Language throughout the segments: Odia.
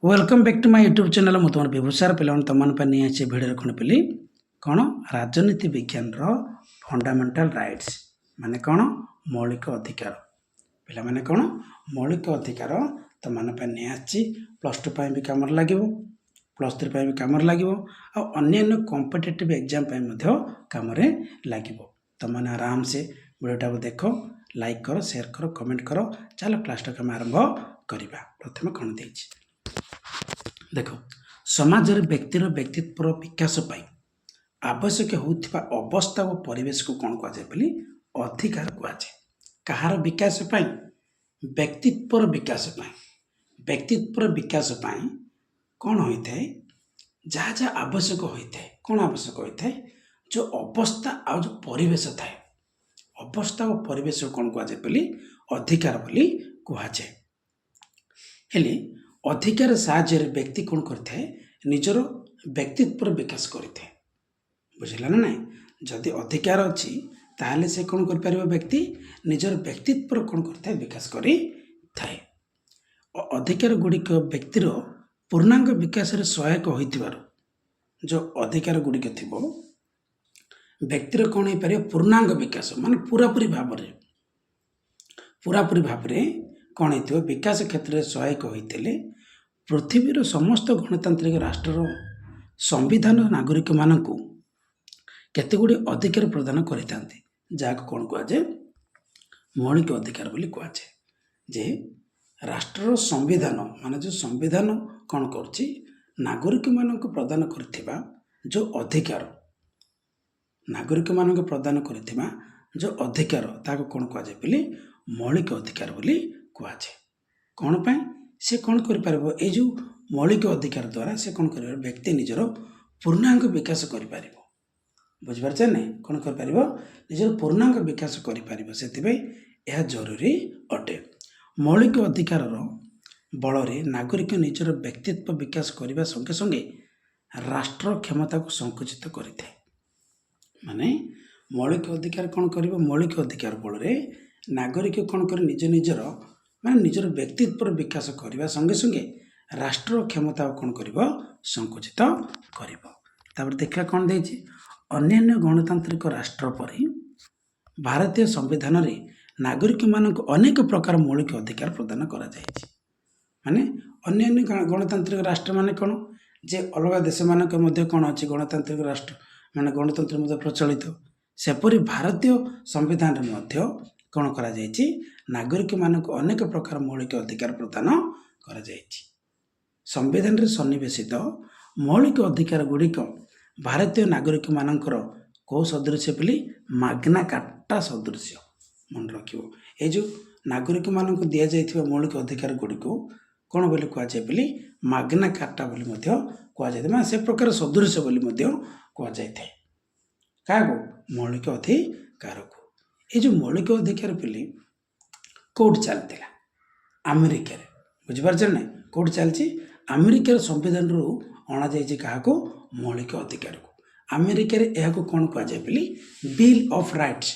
Welcome back to my YouTube channel मु तुम व्यवसाय पे तुम नहीं आसे भिडियो कौन पेली कौन राजनीति विज्ञान फंडामेंटल राइट्स माने कौन मौलिक अधिकार पिला माने कौन मौलिक अधिकार तुम नहीं आसी +2 भी कम लगे +3 भी कम लगे अन्य कॉम्पिटिटिव एग्जाम कम लगे तुम आराम से वीडियोटा देख लाइक करो शेयर करो कमेंट करो चलो क्लास टाक आरंभ करवा प्रथम कौन देछि देख समाज व्यक्तिर व्यक्तित्व विकास पाई आवश्यक होता अवस्था और परिवेश को कौन कहुए बोली अधिकार कहुए कहार विकास पाई व्यक्तित्व विकास पाई व्यक्तित्व विकास पाई कौन होता है जहाँ जहाँ आवश्यक होता है कौन आवश्यक होता है जो अवस्था आ जो परिवेश थाए अवस्था और परिवेश को कौन कहुए बोली अधिकार बोली कहुए हेले अधिकार साहाय्य व्यक्ति कौन करता है निजर व्यक्तित्व विकास करते बुझला ना नहीं जदि अधिकार अच्छी ताहले से कौन कर पारिबो व्यक्ति निजर व्यक्तित्व कौन करता है विकास करी थाए अधिकार गुड़िक व्यक्तिर पूर्णांग विकास रे सहायक होइतिबार जो अधिकार गुड़िक थिबो व्यक्तिर कौन हो पारिबो पूर्णांग विकास माने पूरापूरी भाव रे कौन हो विकास क्षेत्र में सहायक होते पृथ्वीर समस्त गणतांत्रिक राष्ट्र संविधान नागरिक मानक केतेगुड़ी अधिकार प्रदान करता जहाँ कौन कहुए मौलिक अधिकार बोली कहुए जे राष्ट्र संविधान माने जो संविधान कौन करुच्ची नागरिक मानक प्रदान करथिबा जो अधिकार नागरिक मानक प्रदान करथिबा जो अधिकार ताको कौन कहुए बोली मौलिक अधिकार बोली कहुए कौन पाई से कौन कर जो मौलिक अधिकार द्वारा से कौन कर व्यक्ति निजर पूर्णांग विकास कर बुझिपारे ना कौन कर निजर पूर्णांग विकास कर से जरूरी अटे मौलिक अधिकार बल नागरिक निजर व्यक्तित्व विकास करने संगे संगे राष्ट्र क्षमता को संकुचित करें माने मौलिक अधिकार कौन कर मौलिक अधिकार बल नागरिक कौन कर निज निजर माने निजर व्यक्तित्व विकास करने संगे संगे राष्ट्र क्षमता कौन कर संकुचित कर देखा कौन देछि अन्य गणतांत्रिक राष्ट्र पर भारतीय संविधान रे नागरिक मानक अनेक प्रकार मौलिक अधिकार प्रदान करा जायछि माने अन्य गणतांत्रिक राष्ट्र माने कौन जे अलग देश मानक मध्य कौन अच्छी गणतांत्रिक राष्ट्र माने गणतंत्र मध्य प्रचलित सेपरी भारतीय संविधान रे मध्य कौन करा जायछि नागरिक मानक अनेक प्रकार मौलिक अधिकार प्रदान करा जायछि संविधान रे सन्निवेशित मौलिक अधिकार गुड़िक भारतीय नागरिक मानकर को सदृश बोली माग्ना कार्टा सदृश मन रखिबो ए जो नागरिक मानक दिया जायथिबा मौलिक अधिकार गुड़िक कौन बोली कहुए बोली माग्ना कार्टा बोली मध्य कहुए माने से प्रकार सदृश बोली मध्य कहुए क्या मौलिक अधिकार को ये जो मौलिक अधिकार बोली कोर्ट चलता अमेरिका बुझिपारे ना कोर्ट चलती अमेरिकार संविधान रु अणा जाइए क्या मौलिक अधिकार को अमेरिका यह कौन कहुए बोली बिल ऑफ राइट्स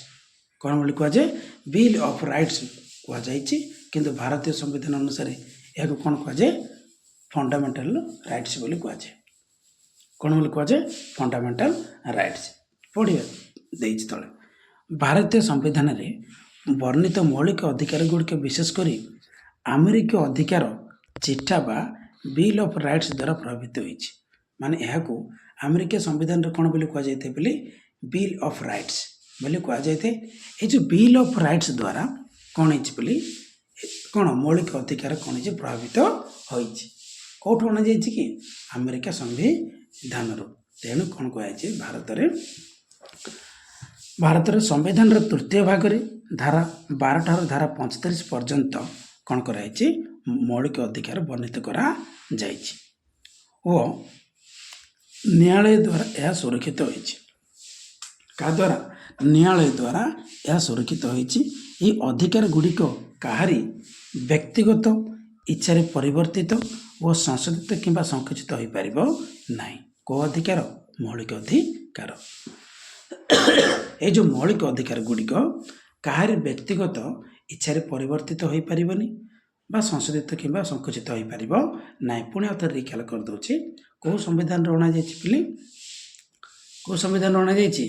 कौन बोली कहुए बिल ऑफ राइट्स कहुई किंतु भारतीय संविधान अनुसार यह कौन कहुए फंडामेंटल राइट्स बोली कहुए कौन बोली कहुए फंडामेंटल राइट्स पढ़िए देइछि तले भारतीय संविधान रे वर्णित मौलिक अधिकार गुड़िक विशेषकर अमेरिकीय अधिकार चिठा बा बिल ऑफ राइट्स द्वारा प्रभावित होइछि माने यह अमेरिका संविधान रे कौन बोली कहुए बोली बिल ऑफ राइट्स बोली कहुए ये जो बिल ऑफ राइट्स द्वारा कौन होली कौन मौलिक अधिकार कौन प्रभावित होइछि कौटू अणा जाइछि कि अमेरिका संविधान तेणु कौन कहुए भारत संविधान तृतीय भाग रे धारा 12 ठार धारा 45 पर्यंत कौन कराई मौलिक अधिकार वर्णित करा जाइछि ओ न्यायालय द्वारा यह सुरक्षित होइछि का द्वारा न्यायालय द्वारा यह सुरक्षित होइछि ये अधिकार गुड़िक काहारी व्यक्तिगत इच्छा रे परिवर्तित और संशोधित किंबा संकुचित हो पारिबो नाही को अधिकार मौलिक अधिकार ये जो मौलिक अधिकार गुड़िक काहार व्यक्तिगत इच्छा रे परिवर्तित हो पारिबनी ବା ସଂଶୋଧିତ କିମ୍ବା ସଂକୁଚିତ ହୋଇପାରିବ ନାହିଁ। ପୁଣି ଆଉ ଥରେ ରିଖ୍ୟାଲ କରିଦେଉଛି। କେଉଁ ସମ୍ବିଧାନରେ ଅଣାଯାଇଛି ବୋଲି? କେଉଁ ସମ୍ବିଧାନରେ ଅଣାଯାଇଛି?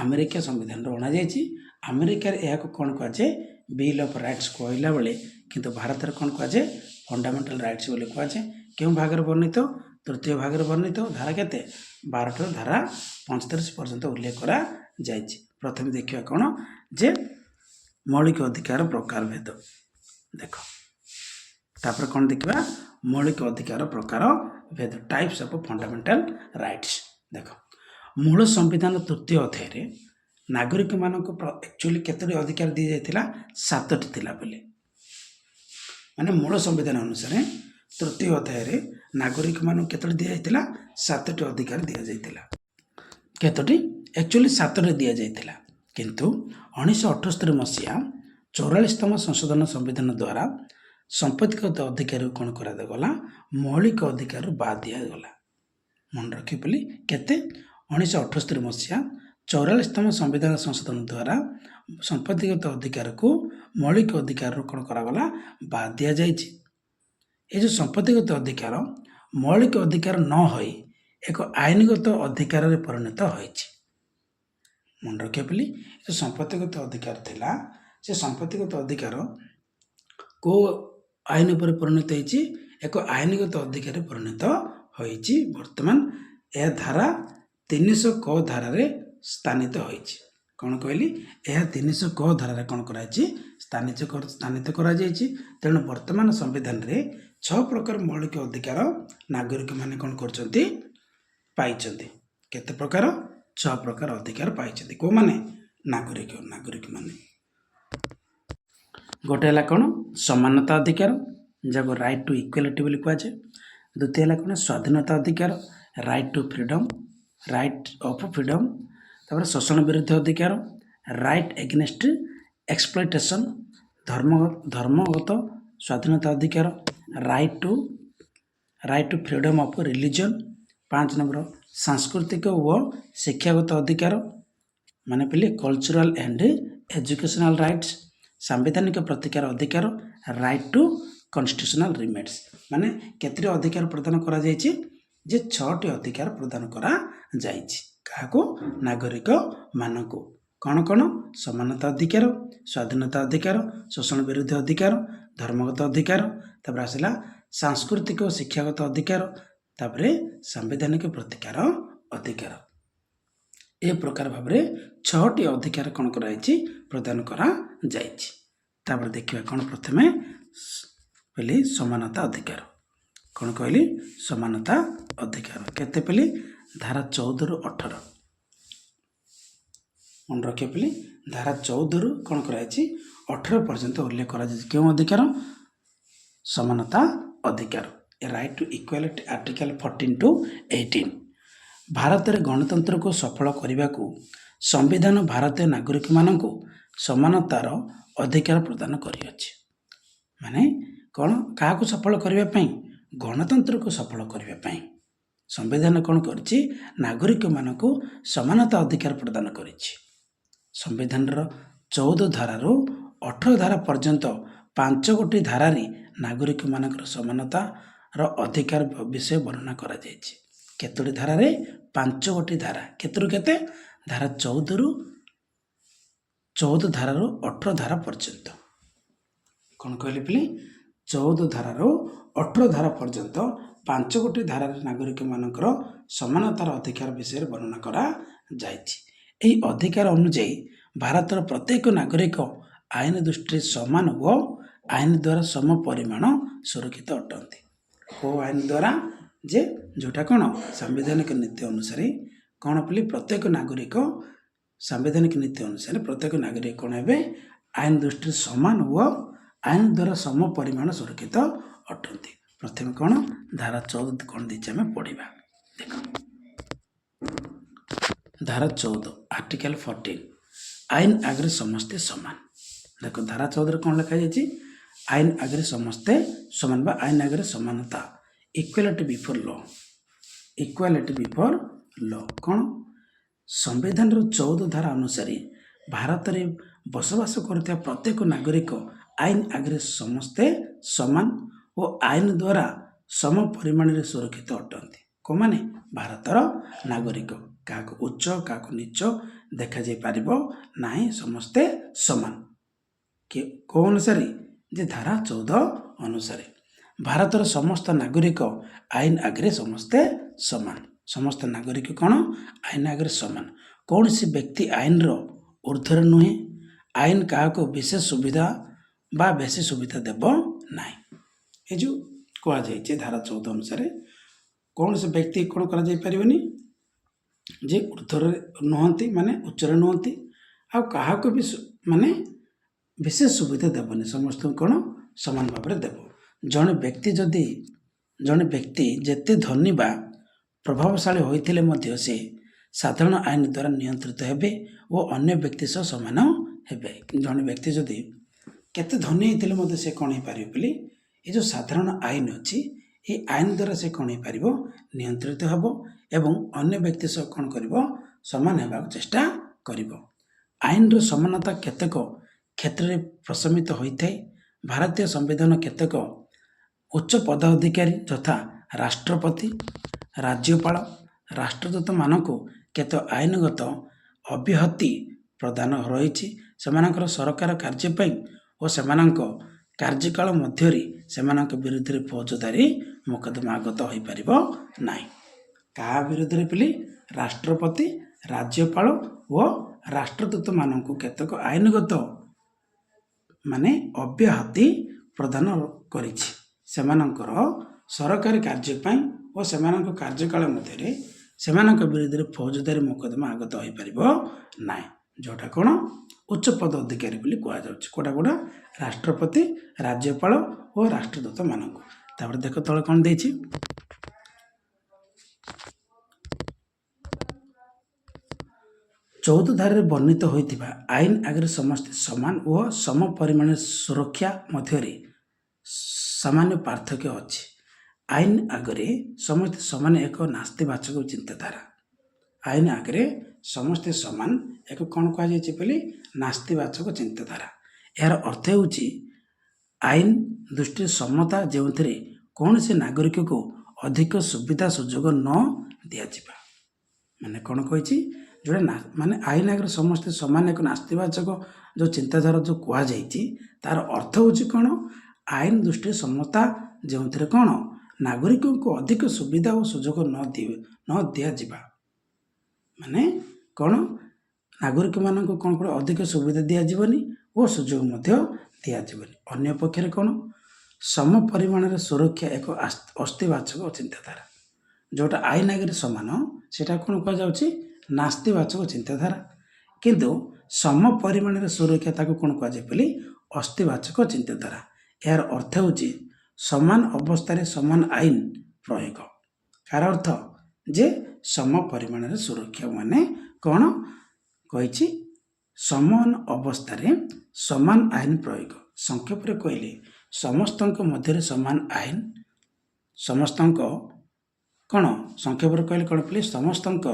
ଆମେରିକା ସମ୍ବିଧାନରେ ଅଣାଯାଇଛି। ଆମେରିକାରେ ଏହାକୁ କ'ଣ କୁହାଯାଏ? ବିଲ୍ ଅଫ୍ ରାଇଟ୍ସ କହିଲା ବେଳେ କିନ୍ତୁ ଭାରତରେ କ'ଣ କୁହାଯାଏ? ଫଣ୍ଡାମେଣ୍ଟାଲ ରାଇଟ୍ସ ବୋଲି କୁହାଯାଏ। କେଉଁ ଭାଗରେ ବର୍ଣ୍ଣିତ? ତୃତୀୟ ଭାଗରେ ବର୍ଣ୍ଣିତ। ଧାରା କେତେ? 12ଠାରୁ ଧାରା 45 ପର୍ଯ୍ୟନ୍ତ ଉଲ୍ଲେଖ କରାଯାଇଛି। ପ୍ରଥମେ ଦେଖିବା କ'ଣ ଯେ ମୌଳିକ ଅଧିକାର ପ୍ରକାର ଭେଦ। ଦେଖ, ତାପରେ କ'ଣ ଦେଖିବା? ମୌଳିକ ଅଧିକାର ପ୍ରକାର ଭେଦ, ଟାଇପ୍ସ ଅଫ୍ ଫଣ୍ଡାମେଣ୍ଟାଲ ରାଇଟ୍ସ। ଦେଖ, ମୂଳ ସମ୍ବିଧାନ ତୃତୀୟ ଅଧ୍ୟାୟରେ ନାଗରିକମାନଙ୍କୁ ଆକ୍ଚୁଆଲି କେତୋଟି ଅଧିକାର ଦିଆଯାଇଥିଲା? 7ଟି ଥିଲା ବୋଲି। ମାନେ ମୂଳ ସମ୍ବିଧାନ ଅନୁସାରେ ତୃତୀୟ ଅଧ୍ୟାୟରେ ନାଗରିକମାନଙ୍କୁ କେତୋଟି ଦିଆଯାଇଥିଲା? 7ଟି ଅଧିକାର ଦିଆଯାଇଥିଲା। କେତୋଟି? ଆକ୍ଚୁଆଲି 7ଟି ଦିଆଯାଇଥିଲା। କିନ୍ତୁ 1978 ମସିହା 44ତମ ସଂଶୋଧନ ସମ୍ବିଧାନ ଦ୍ୱାରା ସମ୍ପତ୍ତିଗତ ଅଧିକାରକୁ କ'ଣ କରାଗଲା? ମୌଳିକ ଅଧିକାରରୁ ବାଦ ଦିଆଗଲା। ମନେ ରଖିବେ ବୋଲି କେତେ? 1978 ମସିହା 44ତମ ସମ୍ବିଧାନ ସଂଶୋଧନ ଦ୍ୱାରା ସମ୍ପତ୍ତିଗତ ଅଧିକାରକୁ ମୌଳିକ ଅଧିକାରରୁ କ'ଣ କରାଗଲା? ବାଦ ଦିଆଯାଇଛି। ଏ ଯେଉଁ ସମ୍ପତ୍ତିଗତ ଅଧିକାର ମୌଳିକ ଅଧିକାର ନ ହୋଇ ଏକ ଆଇନଗତ ଅଧିକାରରେ ପରିଣତ ହୋଇଛି। ମନେ ରଖିବା ବୋଲି ଯେଉଁ ସମ୍ପତ୍ତିଗତ ଅଧିକାର ଥିଲା, ସେ ସମ୍ପତ୍ତିଗତ ଅଧିକାର କେଉଁ ଆଇନ ଉପରେ ପରିଣତ ହୋଇଛି? ଏକ ଆଇନଗତ ଅଧିକାରରେ ପରିଣତ ହୋଇଛି। ବର୍ତ୍ତମାନ ଏହା ଧାରା 300 କ ଧାରାରେ ସ୍ଥାନିତ ହୋଇଛି। କ'ଣ କହିଲି? ଏହା 300 କ ଧାରାରେ କ'ଣ କରାଯାଇଛି? ସ୍ଥାନିତ କରାଯାଇଛି। ତେଣୁ ବର୍ତ୍ତମାନ ସମ୍ବିଧାନରେ 6 ପ୍ରକାର ମୌଳିକ ଅଧିକାର ନାଗରିକମାନେ କ'ଣ କରୁଛନ୍ତି? ପାଇଛନ୍ତି। କେତେ ପ୍ରକାର? 6 ପ୍ରକାର ଅଧିକାର ପାଇଛନ୍ତି। କେଉଁମାନେ? ନାଗରିକମାନେ। ଗୋଟେ ହେଲା କ'ଣ? ସମାନତା ଅଧିକାର, ଯାହାକୁ ରାଇଟ୍ ଟୁ ଇକ୍ୱାଲିଟି ବୋଲି କୁହାଯାଏ। ଦ୍ୱିତୀୟ ହେଲା କ'ଣ? ସ୍ୱାଧୀନତା ଅଧିକାର, right to freedom, right of freedom. ତାପରେ ଶୋଷଣ ବିରୁଦ୍ଧ ଅଧିକାର, ରାଇଟ୍ ଏଗେନଷ୍ଟ ଏକ୍ସପ୍ଲଏଟେସନ୍, ଧର୍ମଗତ ସ୍ୱାଧୀନତା ଅଧିକାର, right to freedom of religion. 5 number ସାଂସ୍କୃତିକ ଓ ଶିକ୍ଷାଗତ ଅଧିକାର, ମାନେ ପିଲେ କଲଚରାଲ ଆଣ୍ଡ ଏଜୁକେସନାଲ ରାଇଟ୍ସ। ସାମ୍ବିଧାନିକ ପ୍ରତିକାର ଅଧିକାର, ରାଇଟ୍ ଟୁ କନଷ୍ଟିଟ୍ୟୁସନାଲ ରିମେଟ୍ସ। ମାନେ କେତେଟି ଅଧିକାର ପ୍ରଦାନ କରାଯାଇଛି? ଯେ 6ଟି ଅଧିକାର ପ୍ରଦାନ କରାଯାଇଛି। କାହାକୁ? ନାଗରିକମାନଙ୍କୁ। କ'ଣ କ'ଣ? ସମାନତା ଅଧିକାର, ସ୍ୱାଧୀନତା ଅଧିକାର, ଶୋଷଣ ବିରୁଦ୍ଧ ଅଧିକାର, ଧର୍ମଗତ ଅଧିକାର, ତାପରେ ଆସିଲା ସାଂସ୍କୃତିକ ଓ ଶିକ୍ଷାଗତ ଅଧିକାର, ତାପରେ ସାମ୍ବିଧାନିକ ପ୍ରତିକାର ଅଧିକାର। ଏ ପ୍ରକାର ଭାବରେ 6ଟି ଅଧିକାର କ'ଣ କରାଯାଇଛି? ପ୍ରଦାନ କରାଯାଇଛି। ତାପରେ ଦେଖିବା କ'ଣ? ପ୍ରଥମେ କହିଲି ସମାନତା ଅଧିକାର। କ'ଣ କହିଲି? ସମାନତା ଅଧିକାର କେତେ ପିଲି? ଧାରା 14ରୁ 18। ମନେ ରଖିବା ପିଲି, ଧାରା 14ରୁ କ'ଣ କରାଯାଇଛି? 18 ପର୍ଯ୍ୟନ୍ତ ଉଲ୍ଲେଖ କରାଯାଇଛି। କେଉଁ ଅଧିକାର? ସମାନତା ଅଧିକାର। Right to equality, article 14 to 18। ଭାରତରେ ଗଣତନ୍ତ୍ରକୁ ସଫଳ କରିବାକୁ ସମ୍ବିଧାନ ଭାରତୀୟ ନାଗରିକମାନଙ୍କୁ ସମାନତାର ଅଧିକାର ପ୍ରଦାନ କରିଅଛି। ମାନେ କ'ଣ? କାହାକୁ ସଫଳ କରିବା ପାଇଁ? ଗଣତନ୍ତ୍ରକୁ ସଫଳ କରିବା ପାଇଁ ସମ୍ବିଧାନ କ'ଣ କରିଛି? ନାଗରିକମାନଙ୍କୁ ସମାନତା ଅଧିକାର ପ୍ରଦାନ କରିଛି। ସମ୍ବିଧାନର 14 ଧାରାରୁ 18 ଧାରା ପର୍ଯ୍ୟନ୍ତ 5 ଗୋଟି ଧାରାରେ ନାଗରିକମାନଙ୍କର ସମାନତାର ଅଧିକାର ବିଷୟ ବର୍ଣ୍ଣନା କରାଯାଇଛି। କେତୋଟି ଧାରାରେ? 5 ଗୋଟି ଧାରା। କେତେରୁ କେତେ? ଧାରା 14 ଧାରାରୁ 18 ଧାରା ପର୍ଯ୍ୟନ୍ତ। କ'ଣ କହିଲେ ପିଲେ? 14 ଧାରାରୁ 18 ଧାରା ପର୍ଯ୍ୟନ୍ତ 5 ଗୋଟି ଧାରାରେ ନାଗରିକମାନଙ୍କର ସମାନତାର ଅଧିକାର ବିଷୟରେ ବର୍ଣ୍ଣନା କରାଯାଇଛି। ଏହି ଅଧିକାର ଅନୁଯାୟୀ ଭାରତର ପ୍ରତ୍ୟେକ ନାଗରିକ ଆଇନ ଦୃଷ୍ଟିରେ ସମାନ ଓ ଆଇନ ଦ୍ୱାରା ସମ ପରିମାଣ ସୁରକ୍ଷିତ ଅଟନ୍ତି। କେଉଁ ଆଇନ ଦ୍ୱାରା? ଯେ ଯେଉଁଟା କ'ଣ? ସାମ୍ବିଧାନିକ ନୀତି ଅନୁସାରେ କ'ଣ ପିଲେ? ପ୍ରତ୍ୟେକ ନାଗରିକ ସାମ୍ବିଧାନିକ ନୀତି ଅନୁସାରେ ପ୍ରତ୍ୟେକ ନାଗରିକ କ'ଣ ହେବେ? ଆଇନ ଦୃଷ୍ଟିରେ ସମାନ ଓ ଆଇନ ଦ୍ୱାରା ସମ ପରିମାଣ ସୁରକ୍ଷିତ ଅଟନ୍ତି। ପ୍ରଥମେ କ'ଣ? ଧାରା 14 କ'ଣ ଦେଇଛି ଆମେ ପଢ଼ିବା। ଦେଖ, ଧାରା 14 ଆର୍ଟିକଲ 14, ଆଇନ ଆଗରେ ସମସ୍ତେ ସମାନ। ଦେଖ, ଧାରା 14ରେ କ'ଣ ଲେଖାଯାଇଛି? ଆଇନ ଆଗରେ ସମସ୍ତେ ସମାନ ବା ଆଇନ ଆଗରେ ସମାନତା, ଇକ୍ୱାଲିଟି ବିଫୋର ଲ। ଇକ୍ୱାଲିଟି ବିଫୋର ଲ କ'ଣ? ସମ୍ବିଧାନର 14 ଧାରା ଅନୁସାରେ ଭାରତରେ ବସବାସ କରୁଥିବା ପ୍ରତ୍ୟେକ ନାଗରିକ ଆଇନ ଆଗରେ ସମସ୍ତେ ସମାନ ଓ ଆଇନ ଦ୍ୱାରା ସମ ପରିମାଣରେ ସୁରକ୍ଷିତ ଅଟନ୍ତି। କୋଉମାନେ? ଭାରତର ନାଗରିକ। କାହାକୁ ଉଚ୍ଚ କାହାକୁ ନିଚ ଦେଖାଯାଇପାରିବ ନାହିଁ, ସମସ୍ତେ ସମାନ। କେଉଁ ଅନୁସାରେ? ଯେ ଧାରା 14 ଅନୁସାରେ ଭାରତର ସମସ୍ତ ନାଗରିକ ଆଇନ ଆଗରେ ସମସ୍ତେ ସମାନ। ସମସ୍ତ ନାଗରିକ କ'ଣ? ଆଇନ ଆଗରେ ସମାନ। କୌଣସି ବ୍ୟକ୍ତି ଆଇନର ଊର୍ଦ୍ଧ୍ୱରେ ନୁହେଁ। ଆଇନ କାହାକୁ ବିଶେଷ ସୁବିଧା ବା ବେଶୀ ସୁବିଧା ଦେବ ନାହିଁ। ଏ ଯେଉଁ କୁହାଯାଇଛି ଧାରା 14 ଅନୁସାରେ କୌଣସି ବ୍ୟକ୍ତି କ'ଣ କରାଯାଇପାରିବନି? ଯେ ଊର୍ଦ୍ଧ୍ୱରେ ନୁହନ୍ତି ମାନେ ଉଚ୍ଚରେ ନୁହନ୍ତି, ଆଉ କାହାକୁ ବି ମାନେ ବିଶେଷ ସୁବିଧା ଦେବନି, ସମସ୍ତଙ୍କୁ କ'ଣ ସମାନ ଭାବରେ ଦେବ। ଜଣେ ବ୍ୟକ୍ତି ଯେତେ ଧନୀ ବା ପ୍ରଭାବଶାଳୀ ହୋଇଥିଲେ ମଧ୍ୟ ସେ ସାଧାରଣ ଆଇନ ଦ୍ୱାରା ନିୟନ୍ତ୍ରିତ ହେବେ ଓ ଅନ୍ୟ ବ୍ୟକ୍ତି ସହ ସମାନ ହେବେ। ଜଣେ ବ୍ୟକ୍ତି ଯଦି କେତେ ଧନୀ ହେଇଥିଲେ ମଧ୍ୟ ସେ କ'ଣ ହେଇପାରିବ ବୋଲି ଏ ଯେଉଁ ସାଧାରଣ ଆଇନ ଅଛି, ଏ ଆଇନ ଦ୍ୱାରା ସେ କ'ଣ ହେଇପାରିବ? ନିୟନ୍ତ୍ରିତ ହେବ ଏବଂ ଅନ୍ୟ ବ୍ୟକ୍ତି ସହ କ'ଣ କରିବ? ସମାନ ହେବାକୁ ଚେଷ୍ଟା କରିବ। ଆଇନର ସମାନତା କେତେକ କ୍ଷେତ୍ରରେ ପ୍ରଶମିତ ହୋଇଥାଏ। ଭାରତୀୟ ସମ୍ବିଧାନ କେତେକ ଉଚ୍ଚ ପଦାଧିକାରୀ ଯଥା ରାଷ୍ଟ୍ରପତି, ରାଜ୍ୟପାଳ, ରାଷ୍ଟ୍ରଦୂତମାନଙ୍କୁ କେତେ ଆଇନଗତ ଅବ୍ୟାହତି ପ୍ରଦାନ ରହିଛି। ସେମାନଙ୍କର ସରକାର କାର୍ଯ୍ୟ ପାଇଁ ଓ ସେମାନଙ୍କ କାର୍ଯ୍ୟକାଳ ମଧ୍ୟରେ ସେମାନଙ୍କ ବିରୁଦ୍ଧରେ ଫୌଜଦାରୀ ମୋକଦ୍ଦମା ଆଗତ ହୋଇପାରିବ ନାହିଁ। କାହା ବିରୁଦ୍ଧରେ ବୋଲି? ରାଷ୍ଟ୍ରପତି, ରାଜ୍ୟପାଳ ଓ ରାଷ୍ଟ୍ରଦୂତମାନଙ୍କୁ କେତେକ ଆଇନଗତ ଅବ୍ୟାହତି ପ୍ରଦାନ କରିଛି। ସେମାନଙ୍କର ସରକାରୀ କାର୍ଯ୍ୟ ପାଇଁ ଓ ସେମାନଙ୍କ କାର୍ଯ୍ୟକାଳ ମଧ୍ୟରେ ସେମାନଙ୍କ ବିରୁଦ୍ଧରେ ଫୌଜଦାରୀ ମୋକଦ୍ଦମା ଆଗତ ହୋଇପାରିବ ନାହିଁ। ଯେଉଁଟା କ'ଣ? ଉଚ୍ଚ ପଦ ଅଧିକାରୀ ବୋଲି କୁହାଯାଉଛି। କୋଉଟା? ରାଷ୍ଟ୍ରପତି, ରାଜ୍ୟପାଳ ଓ ରାଷ୍ଟ୍ରଦୂତମାନଙ୍କୁ। ତାପରେ ଦେଖ ତଳେ କ'ଣ ଦେଇଛି? 14 ଧାରାରେ ବର୍ଣ୍ଣିତ ହୋଇଥିବା ଆଇନ ଆଗରେ ସମସ୍ତେ ସମାନ ଓ ସମ ପରିମାଣରେ ସୁରକ୍ଷା ମଧ୍ୟରେ ସାମାନ୍ୟ ପାର୍ଥକ୍ୟ ଅଛି। ଆଇନ ଆଗରେ ସମସ୍ତେ ସମାନ ଏକ ନାସ୍ତିବାଚକ ଚିନ୍ତାଧାରା। ଆଇନ ଆଗରେ ସମସ୍ତେ ସମାନ ଏକ କ'ଣ କୁହାଯାଇଛି ବୋଲି? ନାସ୍ତିବାଚକ ଚିନ୍ତାଧାରା। ଏହାର ଅର୍ଥ ହେଉଛି ଆଇନ ଦୃଷ୍ଟିରେ ସମତା, ଯେଉଁଥିରେ କୌଣସି ନାଗରିକକୁ ଅଧିକ ସୁବିଧା ସୁଯୋଗ ନ ଦିଆଯିବା। ମାନେ କ'ଣ କହିଛି? ଯେଉଁଟା ଆଇନ ଆଗରେ ସମସ୍ତେ ସମାନ ଏକ ନାସ୍ତିବାଚକ ଯେଉଁ ଚିନ୍ତାଧାରା ଯେଉଁ କୁହାଯାଇଛି, ତାର ଅର୍ଥ ହେଉଛି କ'ଣ? ଆଇନ ଦୃଷ୍ଟିରେ ସମତା, ଯେଉଁଥିରେ କ'ଣ ନାଗରିକଙ୍କୁ ଅଧିକ ସୁବିଧା ଓ ସୁଯୋଗ ନ ଦିଆଯିବା। ମାନେ କ'ଣ? ନାଗରିକମାନଙ୍କୁ କ'ଣ କରିବ? ଅଧିକ ସୁବିଧା ଦିଆଯିବନି ଓ ସୁଯୋଗ ମଧ୍ୟ ଦିଆଯିବନି। ଅନ୍ୟ ପକ୍ଷରେ କ'ଣ? ସମ ପରିମାଣରେ ସୁରକ୍ଷା ଏକ ଅସ୍ତିବାଚକ ଚିନ୍ତାଧାରା। ଯେଉଁଟା ଆଇନ ଆଗରେ ସମାନ ସେଟା କ'ଣ କୁହାଯାଉଛି? ନାସ୍ତିବାଚକ ଚିନ୍ତାଧାରା। କିନ୍ତୁ ସମ ପରିମାଣରେ ସୁରକ୍ଷା ତାକୁ କ'ଣ କୁହାଯାଏ ବୋଲି? ଅସ୍ତିବାଚକ ଚିନ୍ତାଧାରା। ଏହାର ଅର୍ଥ ହେଉଛି ସମାନ ଅବସ୍ଥାରେ ସମାନ ଆଇନ ପ୍ରୟୋଗ। ଏହାର ଅର୍ଥ ଯେ ସମ ପରିମାଣରେ ସୁରକ୍ଷା ମାନେ କ'ଣ କହିଛି? ସମାନ ଅବସ୍ଥାରେ ସମାନ ଆଇନ ପ୍ରୟୋଗ। ସଂକ୍ଷେପରେ କହିଲେ ସମସ୍ତଙ୍କ ମଧ୍ୟରେ ସମାନ ଆଇନ, ସମସ୍ତଙ୍କ କ'ଣ? ସଂକ୍ଷେପରେ କହିଲେ କ'ଣ ବୋଲି? ସମସ୍ତଙ୍କ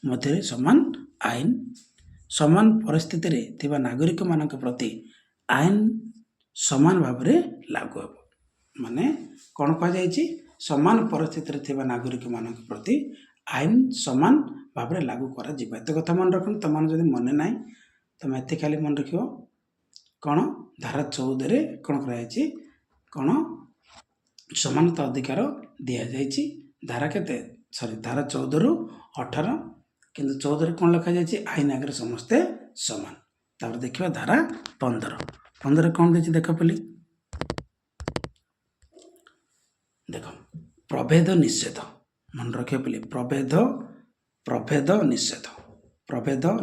ମଧ୍ୟରେ ସମାନ ଆଇନ, ସମାନ ପରିସ୍ଥିତିରେ ଥିବା ନାଗରିକମାନଙ୍କ ପ୍ରତି ଆଇନ ସମାନ ଭାବରେ ଲାଗୁ ହେବ। ମାନେ କ'ଣ କୁହାଯାଇଛି? ସମାନ ପରିସ୍ଥିତିରେ ଥିବା ନାଗରିକମାନଙ୍କ ପ୍ରତି ଆଇନ ସମାନ ଭାବରେ ଲାଗୁ କରାଯିବ। ଏତେ କଥା ମନେ ରଖନ୍ତୁ। ତମମାନେ ଯଦି ମନେ ନାହିଁ ତମେ ଏତେ ଖାଲି ମନେ ରଖିବ କ'ଣ? ଧାରା 14ରେ କ'ଣ କରାଯାଇଛି? କ'ଣ ସମାନତା ଅଧିକାର ଦିଆଯାଇଛି। ଧାରା କେତେ? ଧାରା 14ରୁ 18, କିନ୍ତୁ 14ରେ କ'ଣ ଲେଖାଯାଇଛି? ଆଇନ ଆଗରେ ସମସ୍ତେ ସମାନ। ତାପରେ ଦେଖିବା ଧାରା 15। 15ରେ କ'ଣ ଦେଇଛି ଦେଖ ବୋଲି? ଦେଖ, ପ୍ରଭେଦ ନିଷେଧ। ମନେ ରଖିବା ବୋଲି ପ୍ରଭେଦ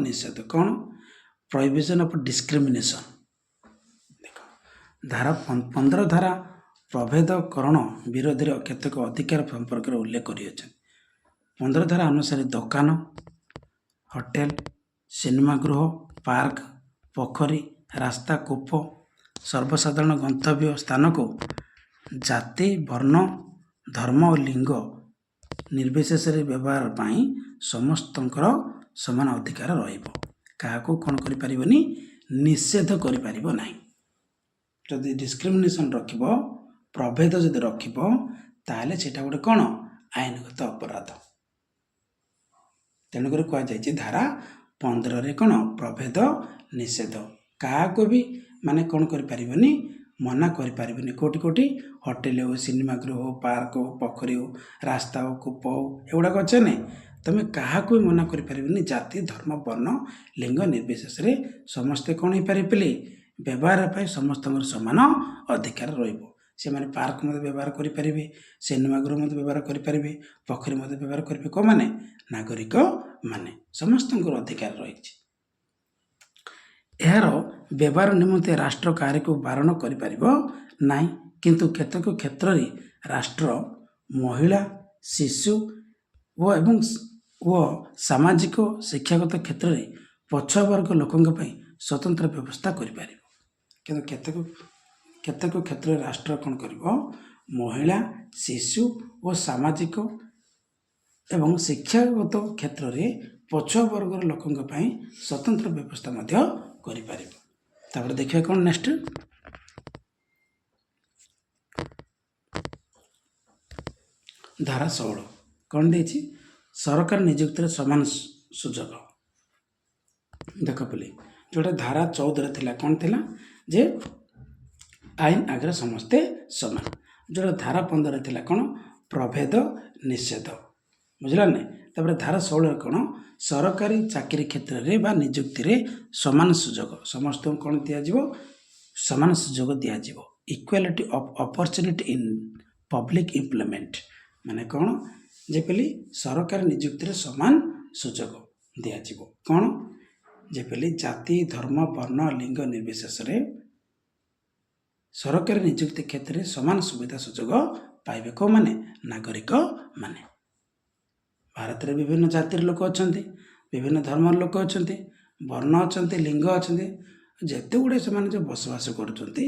ନିଷେଧ କ'ଣ? Prohibition of discrimination. ଦେଖ, ଧାରା 15 ଧାରା ପ୍ରଭେଦକରଣ ବିରୋଧରେ କେତେକ ଅଧିକାର ସମ୍ପର୍କରେ ଉଲ୍ଲେଖ କରିଅଛନ୍ତି। 15 ଧାରା ଅନୁସାରେ ଦୋକାନ, ହୋଟେଲ, ସିନେମା ଗୃହ, ପାର୍କ, ପୋଖରୀ, ରାସ୍ତା, କୂପ, ସର୍ବସାଧାରଣ ଗନ୍ତବ୍ୟ ସ୍ଥାନକୁ ଜାତି, ବର୍ଣ୍ଣ, ଧର୍ମ ଓ ଲିଙ୍ଗ ନିର୍ବିଶେଷରେ ବ୍ୟବହାର ପାଇଁ ସମସ୍ତଙ୍କର ସମାନ ଅଧିକାର ରହିବ। କାହାକୁ କ'ଣ କରିପାରିବନି? ନିଷେଧ କରିପାରିବ ନାହିଁ। ଯଦି ଡିସ୍କ୍ରିମିନେସନ୍ ରଖିବ, ପ୍ରଭେଦ ଯଦି ରଖିବ, ତାହେଲେ ସେଇଟା ଗୋଟେ କ'ଣ ଆଇନଗତ ଅପରାଧ। ତେଣୁକରି କୁହାଯାଇଛି ଧାରା 15ରେ କ'ଣ ପ୍ରଭେଦ ନିଷେଧ, କାହାକୁ ବି ମାନେ କ'ଣ କରିପାରିବନି, ମନା କରିପାରିବନି। କୋଉଠି ହୋଟେଲ ହଉ, ସିନେମା ଗୃହ ହଉ, ପାର୍କ ହଉ, ପୋଖରୀ ହଉ, ରାସ୍ତା ହଉ, କୂପ ହଉ, ଏଗୁଡ଼ାକ ଅଛି ନାଇଁ, ତମେ କାହାକୁ ବି ମନା କରିପାରିବନି। ଜାତି, ଧର୍ମ, ବର୍ଣ୍ଣ, ଲିଙ୍ଗ ନିର୍ବିଶେଷରେ ସମସ୍ତେ କ'ଣ ହେଇପାରିବେ, ବ୍ୟବହାର ପାଇଁ ସମସ୍ତଙ୍କର ସମାନ ଅଧିକାର ରହିବ। ସେମାନେ ପାର୍କ ମଧ୍ୟ ବ୍ୟବହାର କରିପାରିବେ, ସିନେମା ଗୃହ ମଧ୍ୟ ବ୍ୟବହାର କରିପାରିବେ, ପୋଖରୀ ମଧ୍ୟ ବ୍ୟବହାର କରିବେ। କେଉଁମାନେ? ନାଗରିକ ମାନେ, ସମସ୍ତଙ୍କର ଅଧିକାର ରହିଛି। ଏହାର ବ୍ୟବହାର ନିମନ୍ତେ ରାଷ୍ଟ୍ର କାହାରିକୁ ବାରଣ କରିପାରିବ ନାହିଁ, କିନ୍ତୁ କେତେକ କ୍ଷେତ୍ରରେ ରାଷ୍ଟ୍ର ମହିଳା, ଶିଶୁ ଓ ସାମାଜିକ ଶିକ୍ଷାଗତ କ୍ଷେତ୍ରରେ ପଛୁଆ ବର୍ଗ ଲୋକଙ୍କ ପାଇଁ ସ୍ୱତନ୍ତ୍ର ବ୍ୟବସ୍ଥା କରିପାରିବ। କିନ୍ତୁ କେତେକ କ୍ଷେତ୍ରରେ ରାଷ୍ଟ୍ର କ'ଣ କରିବ, ମହିଳା, ଶିଶୁ ଓ ସାମାଜିକ ଏବଂ ଶିକ୍ଷାଗତ କ୍ଷେତ୍ରରେ ପଛୁଆ ବର୍ଗର ଲୋକଙ୍କ ପାଇଁ ସ୍ୱତନ୍ତ୍ର ବ୍ୟବସ୍ଥା ମଧ୍ୟ କରିପାରିବ। ତାପରେ ଦେଖିବା କ'ଣ ନେକ୍ସଟ, ଧାରା 16 କ'ଣ ଦେଇଛି, ସରକାର ନିଯୁକ୍ତିରେ ସମାନ ସୁଯୋଗ। ଦେଖ ପିଲେ, ଯେଉଁଟା ଧାରା 14ରେ ଥିଲା କ'ଣ ଥିଲା, ଯେ ଆଇନ ଆଗରେ ସମସ୍ତେ ସମାନ। ଯେଉଁଟା ଧାରା 15ରେ ଥିଲା କ'ଣ, ପ୍ରଭେଦ ନିଷେଧ, ବୁଝିଲା ନାହିଁ। ତାପରେ ଧାରା 16ରେ କ'ଣ, ସରକାରୀ ଚାକିରି କ୍ଷେତ୍ରରେ ବା ନିଯୁକ୍ତିରେ ସମାନ ସୁଯୋଗ, ସମସ୍ତଙ୍କୁ କ'ଣ ଦିଆଯିବ, ସମାନ ସୁଯୋଗ ଦିଆଯିବ। Equality of opportunity in public employment, ମାନେ କ'ଣ, ଯେପରି ସରକାରୀ ନିଯୁକ୍ତିରେ ସମାନ ସୁଯୋଗ ଦିଆଯିବ। କ'ଣ, ଯେପରି ଜାତି, ଧର୍ମ, ବର୍ଣ୍ଣ, ଲିଙ୍ଗ ନିର୍ବିଶେଷରେ ସରକାରୀ ନିଯୁକ୍ତି କ୍ଷେତ୍ରରେ ସମାନ ସୁବିଧା ସୁଯୋଗ ପାଇବେ। କେଉଁମାନେ? ନାଗରିକ ମାନେ। ଭାରତରେ ବିଭିନ୍ନ ଜାତିର ଲୋକ ଅଛନ୍ତି, ବିଭିନ୍ନ ଧର୍ମର ଲୋକ ଅଛନ୍ତି, ବର୍ଣ୍ଣ ଅଛନ୍ତି, ଲିଙ୍ଗ ଅଛନ୍ତି, ଯେତେ ଗୁଡ଼ିଏ ସେମାନେ ଯେଉଁ ବସବାସ କରୁଛନ୍ତି,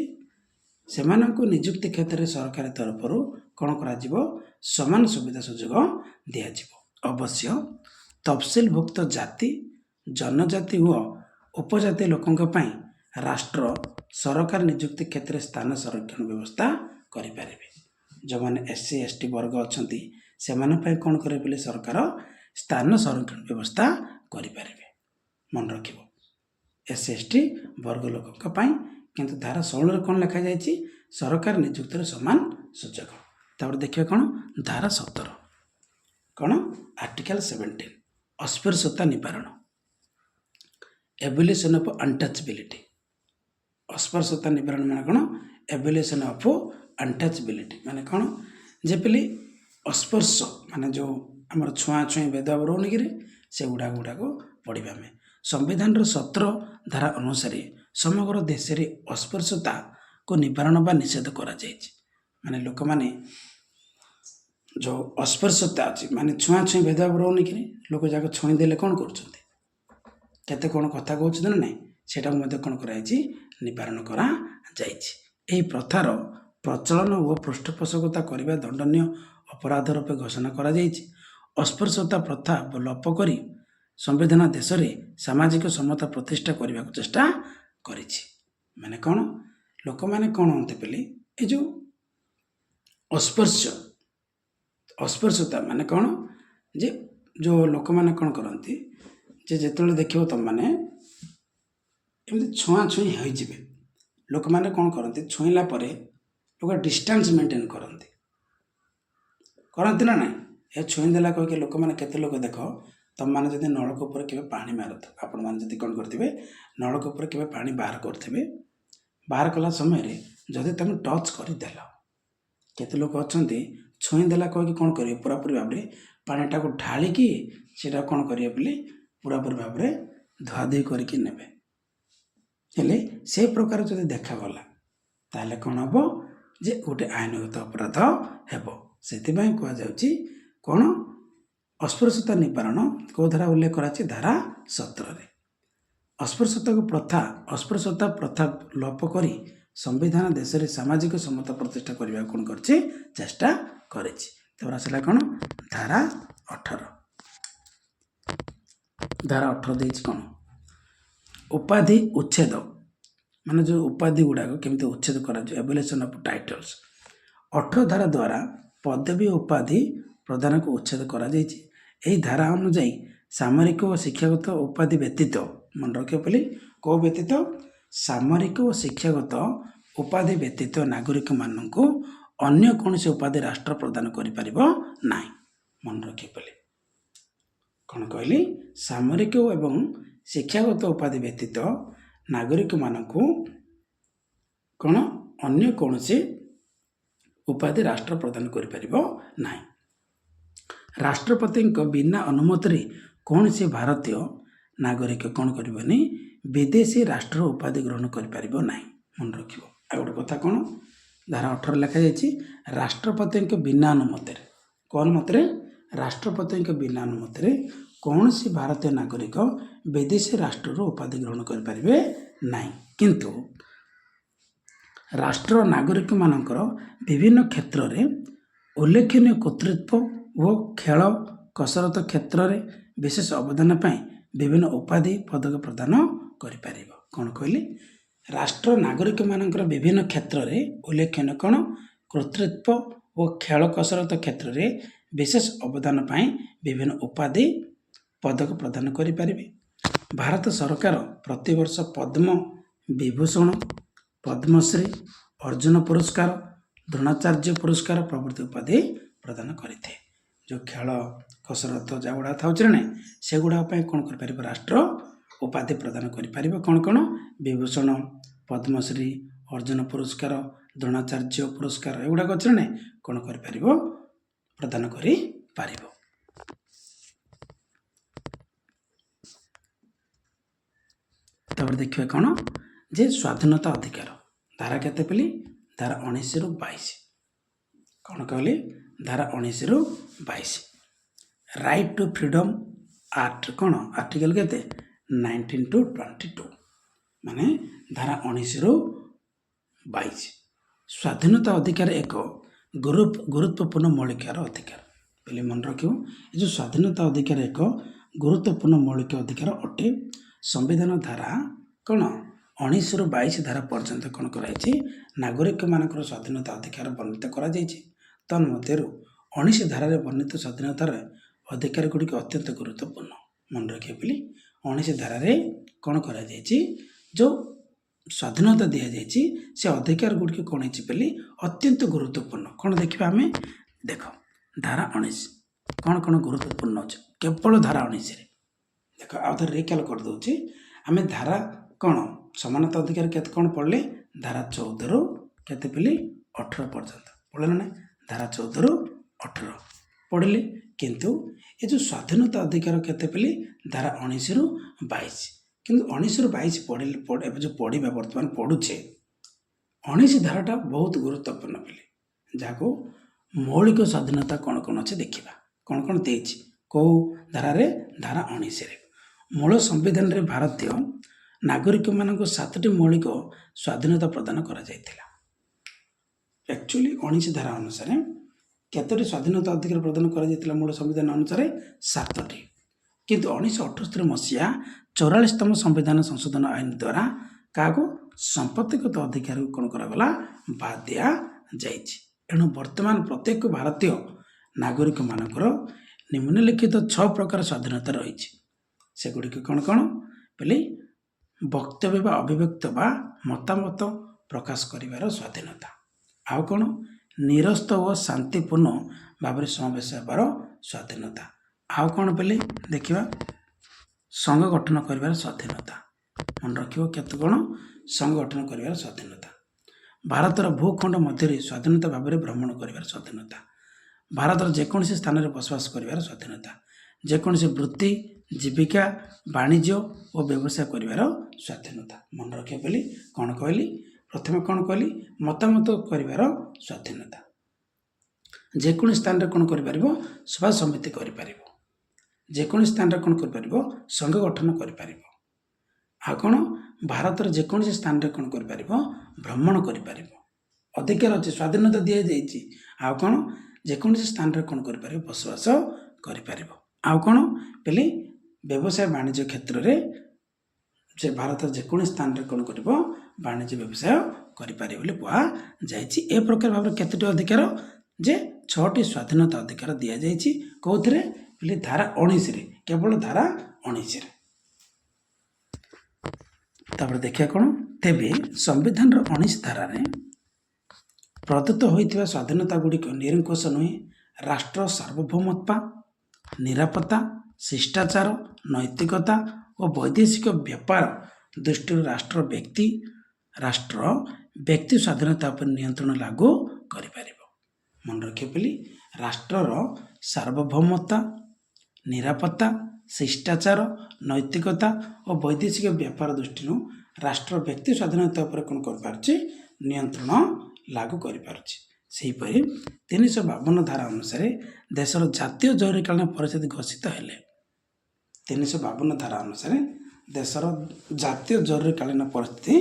ସେମାନଙ୍କୁ ନିଯୁକ୍ତି କ୍ଷେତ୍ରରେ ସରକାରୀ ତରଫରୁ କ'ଣ କରାଯିବ, ସମାନ ସୁବିଧା ସୁଯୋଗ ଦିଆଯିବ। ଅବଶ୍ୟ ତଫସିଲଭୁକ୍ତ ଜାତି, ଜନଜାତି ଓ ଉପଜାତି ଲୋକଙ୍କ ପାଇଁ ରାଷ୍ଟ୍ର ସରକାରୀ ନିଯୁକ୍ତି କ୍ଷେତ୍ରରେ ସ୍ଥାନ ସଂରକ୍ଷଣ ବ୍ୟବସ୍ଥା କରିପାରିବେ। ଯେଉଁମାନେ SC ST ବର୍ଗ ଅଛନ୍ତି, ସେମାନଙ୍କ ପାଇଁ କ'ଣ କରିବେ ବୋଲି ସରକାର ସ୍ଥାନ ସଂରକ୍ଷଣ ବ୍ୟବସ୍ଥା କରିପାରିବେ। ମନେ ରଖିବ, SC ST ବର୍ଗ ଲୋକଙ୍କ ପାଇଁ। କିନ୍ତୁ ଧାରା 16ରେ କ'ଣ ଲେଖାଯାଇଛି, ସରକାର ନିଯୁକ୍ତିରେ ସମାନ ସୁଯୋଗ। ତାପରେ ଦେଖିବା କ'ଣ, ଧାରା 17 କ'ଣ, ଆର୍ଟିକଲ 17 ଅସ୍ପୃଶ୍ୟତା ନିବାରଣ, ଏଭଲ୍ୟୁସନ୍ ଅଫ୍ ଅନଟଚବିଲିଟି। ଅସ୍ପୃଶ୍ୟତା ନିବାରଣ ମାନେ କ'ଣ, ଏଭଲ୍ୟୁସନ୍ ଅଫ୍ ଅନଟଚବିଲିଟି ମାନେ କ'ଣ, ଯେପରି ଅସ୍ପର୍ଶ ମାନେ ଯେଉଁ ଆମର ଛୁଆଁଛୁଇଁ ଭେଦଭାବ ରହୁନିକିରି, ସେଗୁଡ଼ାକ ପଢ଼ିବା ଆମେ। ସମ୍ବିଧାନର 17 ଧାରା ଅନୁସାରେ ସମଗ୍ର ଦେଶରେ ଅସ୍ପୃଶ୍ୟତାକୁ ନିବାରଣ ବା ନିଷେଧ କରାଯାଇଛି। ମାନେ ଲୋକମାନେ ଯେଉଁ ଅସ୍ପୃଶ୍ୟତା ଅଛି, ମାନେ ଛୁଆଁଛୁଇଁ ଭେଦଭାବ ରହୁନିକିରି, ଲୋକ ଯାକ ଛୁଇଁ ଦେଲେ କ'ଣ କରୁଛନ୍ତି, କେତେ କ'ଣ କଥା କହୁଛନ୍ତି ନା ନାହିଁ, ସେଇଟାକୁ ମଧ୍ୟ କ'ଣ କରାଯାଇଛି, ନିବାରଣ କରାଯାଇଛି। ଏହି ପ୍ରଥାର ପ୍ରଚଳନ ଓ ପୃଷ୍ଠପୋଷକତା କରିବା ଦଣ୍ଡନୀୟ ଅପରାଧ ରୂପେ ଘୋଷଣା କରାଯାଇଛି। ଅସ୍ପୃଶ୍ୟତା ପ୍ରଥା ଲୋପ କରି ସମ୍ବିଧାନ ଦେଶରେ ସାମାଜିକ ସମତା ପ୍ରତିଷ୍ଠା କରିବାକୁ ଚେଷ୍ଟା କରିଛି। ମାନେ କ'ଣ, ଲୋକମାନେ କ'ଣ ହୁଅନ୍ତି ବୋଲି, ଏ ଯେଉଁ ଅସ୍ପୃଶ୍ୟତା ମାନେ କ'ଣ, ଯେ ଯେଉଁ ଲୋକମାନେ କ'ଣ କରନ୍ତି, ଯେ ଯେତେବେଳେ ଦେଖିବ ତୁମମାନେ ଏମିତି ଛୁଆଁଛୁଇଁ ହୋଇଯିବେ, ଲୋକମାନେ କ'ଣ କରନ୍ତି, ଛୁଇଁଲା ପରେ ଲୋକ ଡିଷ୍ଟାନ୍ସ ମେଣ୍ଟେନ୍ କରନ୍ତି ନା ନାହିଁ। ଏ ଛୁଇଁ ଦେଲା କହିକି ଲୋକମାନେ କେତେ ଲୋକ ଦେଖ, ତୁମମାନେ ଯଦି ନଳକୂପରେ କେବେ ପାଣି ମାରୁଥିବ, ଆପଣମାନେ ଯଦି କ'ଣ କରିଥିବେ, ନଳକୂପରେ କେବେ ପାଣି ବାହାର କରୁଥିବେ, ବାହାର କଲା ସମୟରେ ଯଦି ତୁମେ ଟଚ୍ କରିଦେଲ, କେତେ ଲୋକ ଅଛନ୍ତି ଛୁଇଁ ଦେଲା କହିକି କ'ଣ କରିବେ, ପୁରାପୁରି ଭାବରେ ପାଣିଟାକୁ ଢାଳିକି ସେଇଟା କ'ଣ କରିବେ ବୋଲି ପୁରାପୁରି ଭାବରେ ଧୁଆଧୁଇ କରିକି ନେବେ। ହେଲେ ସେ ପ୍ରକାର ଯଦି ଦେଖାଗଲା, ତାହେଲେ କ'ଣ ହେବ, ଯେ ଗୋଟେ ଆଇନଗତ ଅପରାଧ ହେବ। ସେଥିପାଇଁ କୁହାଯାଉଛି କ'ଣ, ଅସ୍ପୃଶ୍ୟତା ନିବାରଣ କେଉଁ ଧାରା ଉଲ୍ଲେଖ କରାଯାଇଛି, ଧାରା 17ରେ। ଅସ୍ପୃଶ୍ୟତା ପ୍ରଥା ଲୋପ କରି ସମ୍ବିଧାନ ଦେଶରେ ସାମାଜିକ ସମତା ପ୍ରତିଷ୍ଠା କରିବାକୁ କ'ଣ କରିଛି, ଚେଷ୍ଟା କରିଛି। ତାପରେ ଆସିଲା କ'ଣ, ଧାରା 18। ଧାରା 18 ଦେଇଛି କ'ଣ, ଉପାଧି ଉଚ୍ଛେଦ ମାନେ ଯେଉଁ ଉପାଧି ଗୁଡ଼ାକ କେମିତି ଉଚ୍ଛେଦ କରାଯିବ, ଏଭଲ୍ୟୁସନ୍ ଅଫ୍ ଟାଇଟଲ୍ସ। 18 ଧାରା ଦ୍ୱାରା ପଦବୀ ଓ ଉପାଧି ପ୍ରଦାନକୁ ଉଚ୍ଛେଦ କରାଯାଇଛି। ଏହି ଧାରା ଅନୁଯାୟୀ ସାମରିକ ଓ ଶିକ୍ଷାଗତ ଉପାଧି ବ୍ୟତୀତ, ମନେ ରଖିବ ବୋଲି, କେଉଁ ବ୍ୟତୀତ? ସାମରିକ ଓ ଶିକ୍ଷାଗତ ଉପାଧି ବ୍ୟତୀତ ନାଗରିକମାନଙ୍କୁ ଅନ୍ୟ କୌଣସି ଉପାଧି ରାଷ୍ଟ୍ର ପ୍ରଦାନ କରିପାରିବ ନାହିଁ। ମନେ ରଖିବ ବୋଲି, କ'ଣ କହିଲି? ସାମରିକ ଏବଂ ଶିକ୍ଷାଗତ ଉପାଧି ବ୍ୟତୀତ ନାଗରିକମାନଙ୍କୁ କ'ଣ ଅନ୍ୟ କୌଣସି ଉପାଧି ରାଷ୍ଟ୍ର ପ୍ରଦାନ କରିପାରିବ ନାହିଁ। ରାଷ୍ଟ୍ରପତିଙ୍କ ବିନା ଅନୁମତିରେ କୌଣସି ଭାରତୀୟ ନାଗରିକ କ'ଣ କରିବନି? ବିଦେଶୀ ରାଷ୍ଟ୍ର ଉପାଧି ଗ୍ରହଣ କରିପାରିବ ନାହିଁ। ମନେ ରଖିବ। ଆଉ ଗୋଟେ କଥା କ'ଣ? ଧାରା 18 ଲେଖାଯାଇଛି, ରାଷ୍ଟ୍ରପତିଙ୍କ ବିନା ଅନୁମତିରେ, କ'ଣ ଅନୁମତିରେ? ରାଷ୍ଟ୍ରପତିଙ୍କ ବିନା ଅନୁମତିରେ କୌଣସି ଭାରତୀୟ ନାଗରିକ ବିଦେଶୀ ରାଷ୍ଟ୍ରର ଉପାଧି ଗ୍ରହଣ କରିପାରିବେ ନାହିଁ। କିନ୍ତୁ ରାଷ୍ଟ୍ର ନାଗରିକମାନଙ୍କର ବିଭିନ୍ନ କ୍ଷେତ୍ରରେ ଉଲ୍ଲେଖନୀୟ କର୍ତ୍ତୃତ୍ୱ ଓ ଖେଳ କସରତ କ୍ଷେତ୍ରରେ ବିଶେଷ ଅବଦାନ ପାଇଁ ବିଭିନ୍ନ ଉପାଧି ପଦକ ପ୍ରଦାନ କରିପାରିବ। କ'ଣ କହିଲି? ରାଷ୍ଟ୍ର ନାଗରିକମାନଙ୍କର ବିଭିନ୍ନ କ୍ଷେତ୍ରରେ ଉଲ୍ଲେଖନୀୟ କ'ଣ? କର୍ତ୍ତୃତ୍ୱ ଓ ଖେଳ କସରତ କ୍ଷେତ୍ରରେ ବିଶେଷ ଅବଦାନ ପାଇଁ ବିଭିନ୍ନ ଉପାଧି ପଦକ ପ୍ରଦାନ କରିପାରିବେ। ଭାରତ ସରକାର ପ୍ରତିବର୍ଷ ପଦ୍ମ ବିଭୂଷଣ, ପଦ୍ମଶ୍ରୀ, ଅର୍ଜୁନ ପୁରସ୍କାର, ଦ୍ରୋଣାଚାର୍ଯ୍ୟ ପୁରସ୍କାର ପ୍ରଭୃତି ଉପାଧି ପ୍ରଦାନ କରିଥାଏ। ଯେଉଁ ଖେଳ କସରତ ଯାଗୁଡ଼ା ଥାଉଛି ନା, ସେଗୁଡ଼ାକ ପାଇଁ କ'ଣ କରିପାରିବ? ରାଷ୍ଟ୍ର ଉପାଧି ପ୍ରଦାନ କରିପାରିବ। କ'ଣ କ'ଣ? ବିଭୂଷଣ, ପଦ୍ମଶ୍ରୀ, ଅର୍ଜୁନ ପୁରସ୍କାର, ଦ୍ରୋଣାଚାର୍ଯ୍ୟ ପୁରସ୍କାର, ଏଗୁଡ଼ାକ ଅଛି ନା, କ'ଣ କରିପାରିବ? ପ୍ରଦାନ କରିପାରିବ। ତାପରେ ଦେଖିବା କ'ଣ, ଯେ ସ୍ୱାଧୀନତା ଅଧିକାର। ଧାରା କେତେ ପିଲି? ଧାରା 19 ରୁ 22। କ'ଣ କହିଲି? ଧାରା 19 ରୁ 22। ରାଇଟ୍ ଟୁ ଫ୍ରିଡମ୍ ଆକ୍ଟ କ'ଣ? ଆର୍ଟିକଲ କେତେ? 19 to 22। ମାନେ ଧାରା 19 ରୁ 22। ସ୍ୱାଧୀନତା ଅଧିକାର ଏକ ଗୁରୁତ୍ୱପୂର୍ଣ୍ଣ ମୌଳିକାର ଅଧିକାର ବୋଲି ମନେ ରଖିବ। ଏ ଯେଉଁ ସ୍ୱାଧୀନତା ଅଧିକାର ଏକ ଗୁରୁତ୍ୱପୂର୍ଣ୍ଣ ମୌଳିକ ଅଧିକାର ଅଟେ। ସମ୍ବିଧାନ ଧାରା କ'ଣ? 19 ରୁ 22 ଧାରା ପର୍ଯ୍ୟନ୍ତ କ'ଣ କରାଯାଇଛି? ନାଗରିକମାନଙ୍କର ସ୍ୱାଧୀନତା ଅଧିକାର ବର୍ଣ୍ଣିତ କରାଯାଇଛି। ତନ୍ମଧ୍ୟରୁ 19 ଧାରାରେ ବର୍ଣ୍ଣିତ ସ୍ୱାଧୀନତାର ଅଧିକାର ଗୁଡ଼ିକ ଅତ୍ୟନ୍ତ ଗୁରୁତ୍ୱପୂର୍ଣ୍ଣ। ମନେ ରଖିବେ ବୋଲି, 19 ଧାରାରେ କ'ଣ କରାଯାଇଛି? ଯେଉଁ ସ୍ୱାଧୀନତା ଦିଆଯାଇଛି, ସେ ଅଧିକାର ଗୁଡ଼ିକ କ'ଣ ହେଇଛି ବୋଲି? ଅତ୍ୟନ୍ତ ଗୁରୁତ୍ୱପୂର୍ଣ୍ଣ। କ'ଣ ଦେଖିବା ଆମେ? ଦେଖ, ଧାରା 19 କ'ଣ କ'ଣ ଗୁରୁତ୍ୱପୂର୍ଣ୍ଣ ଅଛି କେବଳ ଧାରା 19ରେ। ଦେଖ, ଆଉ ଥରେ ରିକାଲ କରିଦେଉଛି। ଆମେ ଧାରା କ'ଣ ସମାନତା ଅଧିକାର କେତେ କ'ଣ ପଢ଼ିଲେ? ଧାରା 14 ରୁ କେତେ ପିଲି? 18 ପର୍ଯ୍ୟନ୍ତ ପଢ଼ିଲେ ନା? ଧାରା 14 ରୁ 18 ପଢ଼ିଲେ। କିନ୍ତୁ ଏ ଯେଉଁ ସ୍ୱାଧୀନତା ଅଧିକାର କେତେ ପିଲି? ଧାରା 19 ରୁ 22। କିନ୍ତୁ 19 ରୁ 22 ପଢ଼ିଲେ, ଏବେ ଯେଉଁ ପଢ଼ିବା ବର୍ତ୍ତମାନ ପଢ଼ୁଛେ, 19 ଧାରାଟା ବହୁତ ଗୁରୁତ୍ୱପୂର୍ଣ୍ଣ ପିଲି, ଯାହାକୁ ମୌଳିକ ସ୍ୱାଧୀନତା କ'ଣ କ'ଣ ଅଛି ଦେଖିବା। କ'ଣ କ'ଣ ଦେଇଛି କେଉଁ ଧାରାରେ? ଧାରା 19ରେ। ମୂଳ ସମ୍ବିଧାନରେ ଭାରତୀୟ ନାଗରିକମାନଙ୍କୁ 7ଟି ମୌଳିକ ସ୍ୱାଧୀନତା ପ୍ରଦାନ କରାଯାଇଥିଲା। ଆକ୍ଚୁଆଲି 19 ଧାରା ଅନୁସାରେ କେତୋଟି ସ୍ୱାଧୀନତା ଅଧିକାର ପ୍ରଦାନ କରାଯାଇଥିଲା? ମୂଳ ସମ୍ବିଧାନ ଅନୁସାରେ 7ଟି। କିନ୍ତୁ 1978 ମସିହା 44ତମ ସମ୍ବିଧାନ ସଂଶୋଧନ ଆଇନ ଦ୍ୱାରା କାହାକୁ? ସମ୍ପତ୍ତିଗତ ଅଧିକାରକୁ କ'ଣ କରାଗଲା? ବାଦ ଦିଆଯାଇଛି। ଏଣୁ ବର୍ତ୍ତମାନ ପ୍ରତ୍ୟେକ ଭାରତୀୟ ନାଗରିକମାନଙ୍କର ନିମ୍ନଲିଖିତ 6 ପ୍ରକାର ସ୍ୱାଧୀନତା ରହିଛି। ସେଗୁଡ଼ିକ କ'ଣ କ'ଣ ବୋଲି? ବକ୍ତବ୍ୟ ବା ଅଭିବ୍ୟକ୍ତ ବା ମତାମତ ପ୍ରକାଶ କରିବାର ସ୍ୱାଧୀନତା। ଆଉ କ'ଣ? ନିରସ୍ତ ଓ ଶାନ୍ତିପୂର୍ଣ୍ଣ ଭାବରେ ସମାବେଶ ହେବାର ସ୍ୱାଧୀନତା। ଆଉ କ'ଣ ବୋଲି ଦେଖିବା? ସଂଘ ଗଠନ କରିବାର ସ୍ୱାଧୀନତା। ମନେ ରଖିବ କେତେ କ'ଣ? ସଂଘ ଗଠନ କରିବାର ସ୍ୱାଧୀନତା। ଭାରତର ଭୂଖଣ୍ଡ ମଧ୍ୟରେ ସ୍ୱାଧୀନତା ଭାବରେ ଭ୍ରମଣ କରିବାର ସ୍ୱାଧୀନତା। ଭାରତର ଯେକୌଣସି ସ୍ଥାନରେ ବସବାସ କରିବାର ସ୍ୱାଧୀନତା। ଯେକୌଣସି ବୃତ୍ତି, ଜୀବିକା, ବାଣିଜ୍ୟ ଓ ବ୍ୟବସାୟ କରିବାର ସ୍ୱାଧୀନତା। ମନେ ରଖିବା ବୋଲି କ'ଣ କହିଲି? ପ୍ରଥମେ କ'ଣ କହିଲି? ମତାମତ କରିବାର ସ୍ୱାଧୀନତା। ଯେକୌଣସି ସ୍ଥାନରେ କ'ଣ କରିପାରିବ? ସଭା ସମିତି କରିପାରିବ। ଯେକୌଣସି ସ୍ଥାନରେ କ'ଣ କରିପାରିବ? ସଂଘ ଗଠନ କରିପାରିବ। ଆଉ କ'ଣ? ଭାରତର ଯେକୌଣସି ସ୍ଥାନରେ କ'ଣ କରିପାରିବ? ଭ୍ରମଣ କରିପାରିବ। ଅଧିକାର ଅଛି, ସ୍ୱାଧୀନତା ଦିଆଯାଇଛି। ଆଉ କ'ଣ? ଯେକୌଣସି ସ୍ଥାନରେ କ'ଣ କରିପାରିବ? ବସବାସ କରିପାରିବ। ଆଉ କ'ଣ ବୋଲି? ବ୍ୟବସାୟ ବାଣିଜ୍ୟ କ୍ଷେତ୍ରରେ ସେ ଭାରତର ଯେକୌଣସି ସ୍ଥାନରେ କ'ଣ କରିବ? ବାଣିଜ୍ୟ ବ୍ୟବସାୟ କରିପାରିବେ ବୋଲି କୁହାଯାଇଛି। ଏ ପ୍ରକାର ଭାବରେ କେତୋଟି ଅଧିକାର ଯେ 6ଟି ସ୍ୱାଧୀନତା ଅଧିକାର ଦିଆଯାଇଛି। କେଉଁଥିରେ ବୋଲି ଧାରା 19ରେ, କେବଳ ଧାରା 19ରେ। ତାପରେ ଦେଖିବା କ'ଣ, ତେବେ ସମ୍ବିଧାନର 19 ଧାରାରେ ପ୍ରଦତ୍ତ ହୋଇଥିବା ସ୍ୱାଧୀନତା ଗୁଡ଼ିକ ନିରଙ୍କୁଶ ନୁହେଁ। ରାଷ୍ଟ୍ର ସାର୍ବଭୌମତ୍ୱ, ନିରାପତ୍ତା, ଶିଷ୍ଟାଚାର, ନୈତିକତା ଓ ବୈଦେଶିକ ବ୍ୟାପାର ଦୃଷ୍ଟିରୁ ରାଷ୍ଟ୍ର ବ୍ୟକ୍ତି ସ୍ୱାଧୀନତା ଉପରେ ନିୟନ୍ତ୍ରଣ ଲାଗୁ କରିପାରିବ। ମନେ ରଖିବା ବୋଲି ରାଷ୍ଟ୍ରର ସାର୍ବଭୌମତ୍ୱ, ନିରାପତ୍ତା, ଶିଷ୍ଟାଚାର, ନୈତିକତା ଓ ବୈଦେଶିକ ବ୍ୟାପାର ଦୃଷ୍ଟିରୁ ରାଷ୍ଟ୍ର ବ୍ୟକ୍ତି ସ୍ୱାଧୀନତା ଉପରେ କ'ଣ କରିପାରୁଛି, ନିୟନ୍ତ୍ରଣ ଲାଗୁ କରିପାରୁଛି। ସେହିପରି 352 ଧାରା ଅନୁସାରେ ଦେଶର ଜାତୀୟ ଜରୁରୀକାଳୀନ ପରିସ୍ଥିତି ଘୋଷିତ ହେଲେ 352 ଧାରା ଅନୁସାରେ ଦେଶର ଜାତୀୟ ଜରୁରୀକାଳୀନ ପରିସ୍ଥିତି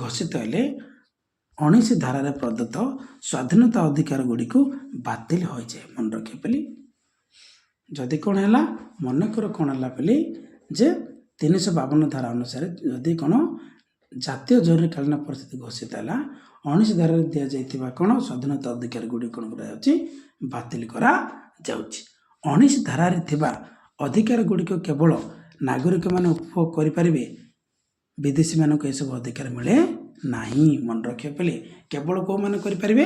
ଘୋଷିତ ହେଲେ 19 ଧାରାରେ ପ୍ରଦତ୍ତ ସ୍ୱାଧୀନତା ଅଧିକାର ଗୁଡ଼ିକୁ ବାତିଲ ହୋଇଯାଏ। ମନେ ରଖିବା ବୋଲି ଯଦି କ'ଣ ହେଲା, ମନେକର କ'ଣ ହେଲା ବୋଲି ଯେ 352 ଧାରା ଅନୁସାରେ ଯଦି କ'ଣ ଜାତୀୟ ଜରୁରୀକାଳୀନ ପରିସ୍ଥିତି ଘୋଷିତ ହେଲା, 19 ଧାରାରେ ଦିଆଯାଇଥିବା କ'ଣ ସ୍ୱାଧୀନତା ଅଧିକାର ଗୁଡ଼ିକ କ'ଣ କରାଯାଉଛି, ବାତିଲ କରାଯାଉଛି। 19 ଧାରାରେ ଥିବା ଅଧିକାର ଗୁଡ଼ିକ କେବଳ ନାଗରିକମାନେ ଉପଭୋଗ କରିପାରିବେ, ବିଦେଶୀମାନଙ୍କୁ ଏସବୁ ଅଧିକାର ମିଳେ ନାହିଁ। ମନେ ରଖିବା ବୋଲି କେବଳ କେଉଁମାନେ କରିପାରିବେ,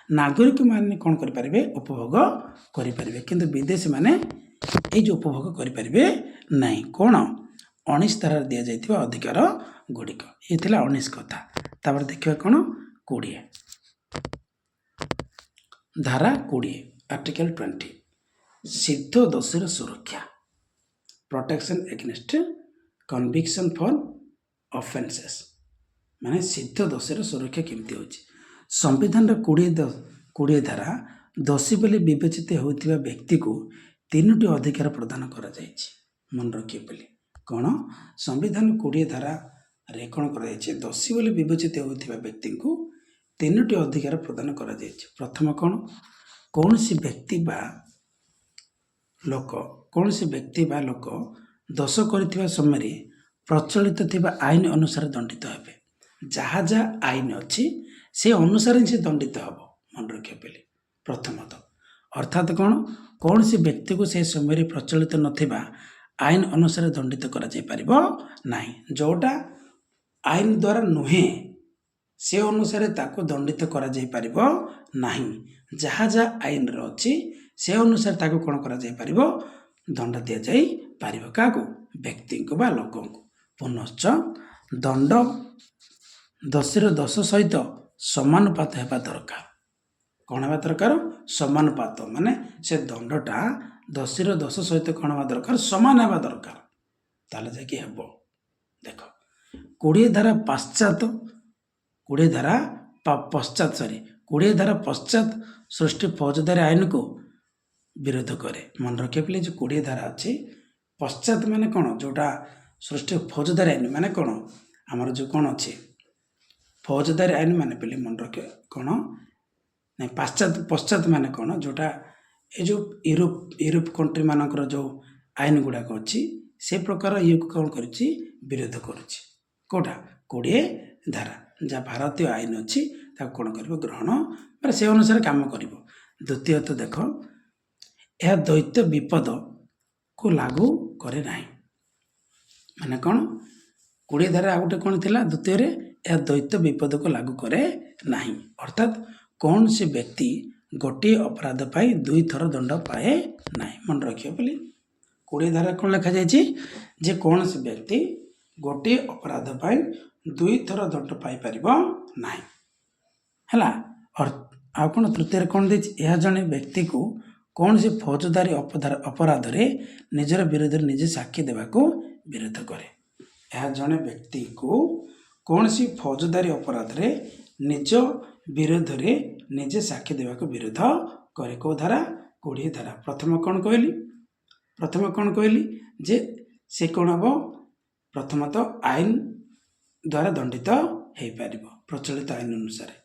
ନାଗରିକମାନେ କ'ଣ କରିପାରିବେ, ଉପଭୋଗ କରିପାରିବେ, କିନ୍ତୁ ବିଦେଶୀମାନେ ଏଇ ଯେଉଁ ଉପଭୋଗ କରିପାରିବେ ନାହିଁ। କ'ଣ 19 ଧାରାରେ ଦିଆଯାଇଥିବା ଅଧିକାର ଗୁଡ଼ିକ, ଏ ଥିଲା 19 କଥା। ତାପରେ ଦେଖିବା କ'ଣ 20 ଧାରା 20 ଆର୍ଟିକଲ 20 ସିଦ୍ଧ ଦୋଷୀର ସୁରକ୍ଷା, protection against conviction for offences. ମାନେ ସିଦ୍ଧ ଦୋଷୀର ସୁରକ୍ଷା କେମିତି ହେଉଛି। ସମ୍ବିଧାନର 20 ଧାରା ଦୋଷୀ ବୋଲି ବିବେଚିତ ହେଉଥିବା ବ୍ୟକ୍ତିକୁ 3ଟି ଅଧିକାର ପ୍ରଦାନ କରାଯାଇଛି। ମନେ ରଖିବେ ବୋଲି କ'ଣ, ସମ୍ବିଧାନ 20 ଧାରାରେ କ'ଣ କରାଯାଇଛି, ଦୋଷୀ ବୋଲି ବିବେଚିତ ହେଉଥିବା ବ୍ୟକ୍ତିଙ୍କୁ 3ଟି ଅଧିକାର ପ୍ରଦାନ କରାଯାଇଛି। ପ୍ରଥମ କ'ଣ, କୌଣସି ବ୍ୟକ୍ତି ବା ଲୋକ ଦୋଷ କରିଥିବା ସମୟରେ ପ୍ରଚଳିତ ଥିବା ଆଇନ ଅନୁସାରେ ଦଣ୍ଡିତ ହେବେ। ଯାହା ଆଇନ ଅଛି ସେ ଅନୁସାରେ ସେ ଦଣ୍ଡିତ ହେବ। ମନେ ରଖିବା ବୋଲି ପ୍ରଥମତଃ, ଅର୍ଥାତ୍ କ'ଣ, କୌଣସି ବ୍ୟକ୍ତିକୁ ସେ ସମୟରେ ପ୍ରଚଳିତ ନଥିବା ଆଇନ ଅନୁସାରେ ଦଣ୍ଡିତ କରାଯାଇପାରିବ ନାହିଁ। ଯେଉଁଟା ଆଇନ ଦ୍ୱାରା ନୁହେଁ ସେ ଅନୁସାରେ ତାକୁ ଦଣ୍ଡିତ କରାଯାଇପାରିବ ନାହିଁ। ଯାହା ଆଇନରେ ଅଛି ସେ ଅନୁସାରେ ତାକୁ କ'ଣ କରାଯାଇପାରିବ, ଦଣ୍ଡ ଦିଆଯାଇପାରିବ। କାହାକୁ, ବ୍ୟକ୍ତିଙ୍କୁ ବା ଲୋକଙ୍କୁ। ପୁନଶ୍ଚ ଦଣ୍ଡ ଦୋଷୀର ଦୋଷ ସହିତ ସମାନୁପାତ ହେବା ଦରକାର। କ'ଣ ହେବା ଦରକାର, ସମାନୁପାତ, ମାନେ ସେ ଦଣ୍ଡଟା ଦୋଷୀର ଦୋଷ ସହିତ କ'ଣ ହେବା ଦରକାର, ସମାନ ହେବା ଦରକାର, ତାହେଲେ ଯାଇକି ହେବ। ଦେଖ 20 ଧାରା ପଶ୍ଚାତ ସୃଷ୍ଟି ଫୌଜଦାରୀ ଆଇନକୁ ବିରୋଧ କରେ। ମନେ ରଖିବା ବୋଲି ଯେ 20 ଧାରା ଅଛି, ପଶ୍ଚାତ ମାନେ କ'ଣ, ଯେଉଁଟା ସୃଷ୍ଟି ଫୌଜଦାରୀ ଆଇନ ମାନେ କ'ଣ, ଆମର ଯେଉଁ କ'ଣ ଅଛି ଫୌଜଦାରୀ ଆଇନ ମାନେ ବୋଲି ମନେ ରଖିବା କ'ଣ, ନାଇଁ ପଶ୍ଚାତ ମାନେ କ'ଣ, ଯେଉଁଟା ଏ ଯେଉଁ ୟୁରୋପ କଣ୍ଟ୍ରି ମାନଙ୍କର ଯେଉଁ ଆଇନ ଗୁଡ଼ାକ ଅଛି ସେ ପ୍ରକାର ଇଏକୁ କ'ଣ କରୁଛି, ବିରୋଧ କରୁଛି। କେଉଁଟା, 20 ଧାରା ଯାହା ଭାରତୀୟ ଆଇନ ଅଛି ତାକୁ କ'ଣ କରିବ, ଗ୍ରହଣ ମାନେ ସେ ଅନୁସାରେ କାମ କରିବ। ଦ୍ୱିତୀୟତଃ ଦେଖ, ଏହା ଦ୍ୱୈତ ବିପଦକୁ ଲାଗୁ କରେ ନାହିଁ। ମାନେ କ'ଣ, 20 ଧାରା ଆଉ ଗୋଟେ କ'ଣ ଥିଲା, ଦ୍ୱିତୀୟରେ ଏହା ଦ୍ୱୈତ ବିପଦକୁ ଲାଗୁ କରେ ନାହିଁ। ଅର୍ଥାତ୍ କୌଣସି ବ୍ୟକ୍ତି ଗୋଟିଏ ଅପରାଧ ପାଇଁ 2 ଥର ଦଣ୍ଡ ପାଏ ନାହିଁ। ମନେ ରଖିବ ବୋଲି 20 ଧାରା କ'ଣ ଲେଖାଯାଇଛି, ଯେ କୌଣସି ବ୍ୟକ୍ତି ଗୋଟିଏ ଅପରାଧ ପାଇଁ 2 ଥର ଦଣ୍ଡ ପାଇପାରିବ ନାହିଁ। ହେଲା। ଆଉ କ'ଣ ତୃତୀୟରେ କ'ଣ ଦେଇଛି, ଏହା ଜଣେ ବ୍ୟକ୍ତିକୁ କୌଣସି ଫୌଜଦାରୀ ଅପରାଧରେ ନିଜର ବିରୋଧରେ ନିଜେ ସାକ୍ଷୀ ଦେବାକୁ ବିରୋଧ କରେ। ଏହା ଜଣେ ବ୍ୟକ୍ତିକୁ କୌଣସି ଫୌଜଦାରୀ ଅପରାଧରେ ନିଜ ବିରୋଧରେ ନିଜେ ସାକ୍ଷୀ ଦେବାକୁ ବିରୋଧ କରେ। କେଉଁ ଧାରା, 20 ଧାରା। ପ୍ରଥମେ କ'ଣ କହିଲି ଯେ ସେ କ'ଣ ହେବ, ପ୍ରଥମତଃ ଆଇନ ଦ୍ୱାରା ଦଣ୍ଡିତ ହେଇପାରିବ, ପ୍ରଚଳିତ ଆଇନ ଅନୁସାରେ।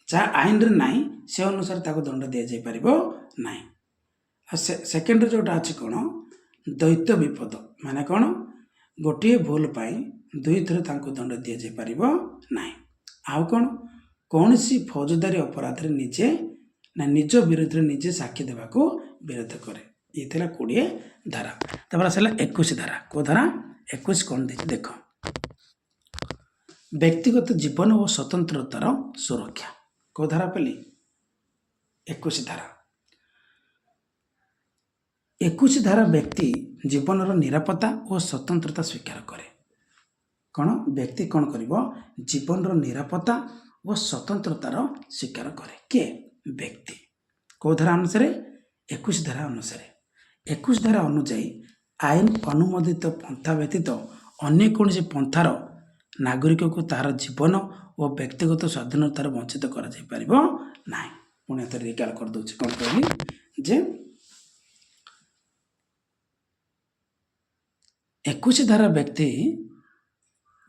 ଯାହା ଆଇନରେ ନାହିଁ ସେ ଅନୁସାରେ ତାକୁ ଦଣ୍ଡ ଦିଆଯାଇପାରିବ ନାହିଁ। ଆଉ ସେକେଣ୍ଡରେ ଯେଉଁଟା ଅଛି କ'ଣ, ଦ୍ୱୈତ ବିପଦ ମାନେ କ'ଣ, ଗୋଟିଏ ଭୁଲ ପାଇଁ ଦୁଇଥର ତାଙ୍କୁ ଦଣ୍ଡ ଦିଆଯାଇପାରିବ ନାହିଁ। ଆଉ କ'ଣ, କୌଣସି ଫୌଜଦାରୀ ଅପରାଧରେ ନିଜ ବିରୁଦ୍ଧରେ ନିଜେ ସାକ୍ଷୀ ଦେବାକୁ ବିରୋଧ କରେ। ଇଏ ଥିଲା 20 ଧାରା। ତାପରେ ଆସିଲା 21 ଧାରା। କେଉଁ ଧାରା? 21 କ'ଣ ଦେଇଛି ଦେଖ। ବ୍ୟକ୍ତିଗତ ଜୀବନ ଓ ସ୍ୱତନ୍ତ୍ରତାର ସୁରକ୍ଷା। କେଉଁ ଧାରା ପେଲି? 21 ଧାରା। 21 ଧାରା ବ୍ୟକ୍ତି ଜୀବନର ନିରାପତ୍ତା ଓ ସ୍ୱତନ୍ତ୍ରତା ସ୍ୱୀକାର କରେ। କ'ଣ? ବ୍ୟକ୍ତି କ'ଣ କରିବ? ଜୀବନର ନିରାପତ୍ତା ଓ ସ୍ୱତନ୍ତ୍ରତାର ସ୍ୱୀକାର କରେ। କିଏ? ବ୍ୟକ୍ତି। କେଉଁ ଧାରା ଅନୁସାରେ? 21 ଧାରା ଅନୁସାରେ। 21 ଧାରା ଅନୁଯାୟୀ ଆଇନ ଅନୁମୋଦିତ ପନ୍ଥା ବ୍ୟତୀତ ଅନ୍ୟ କୌଣସି ପନ୍ଥାର ନାଗରିକକୁ ତାହାର ଜୀବନ ଓ ବ୍ୟକ୍ତିଗତ ସ୍ୱାଧୀନତାରୁ ବଞ୍ଚିତ କରାଯାଇପାରିବ ନାହିଁ। ପୁଣି ଏଥର ରିକାଲ କରିଦେଉଛି। କ'ଣ କହିଲି? ଯେ 21 ଧାରା ବ୍ୟକ୍ତି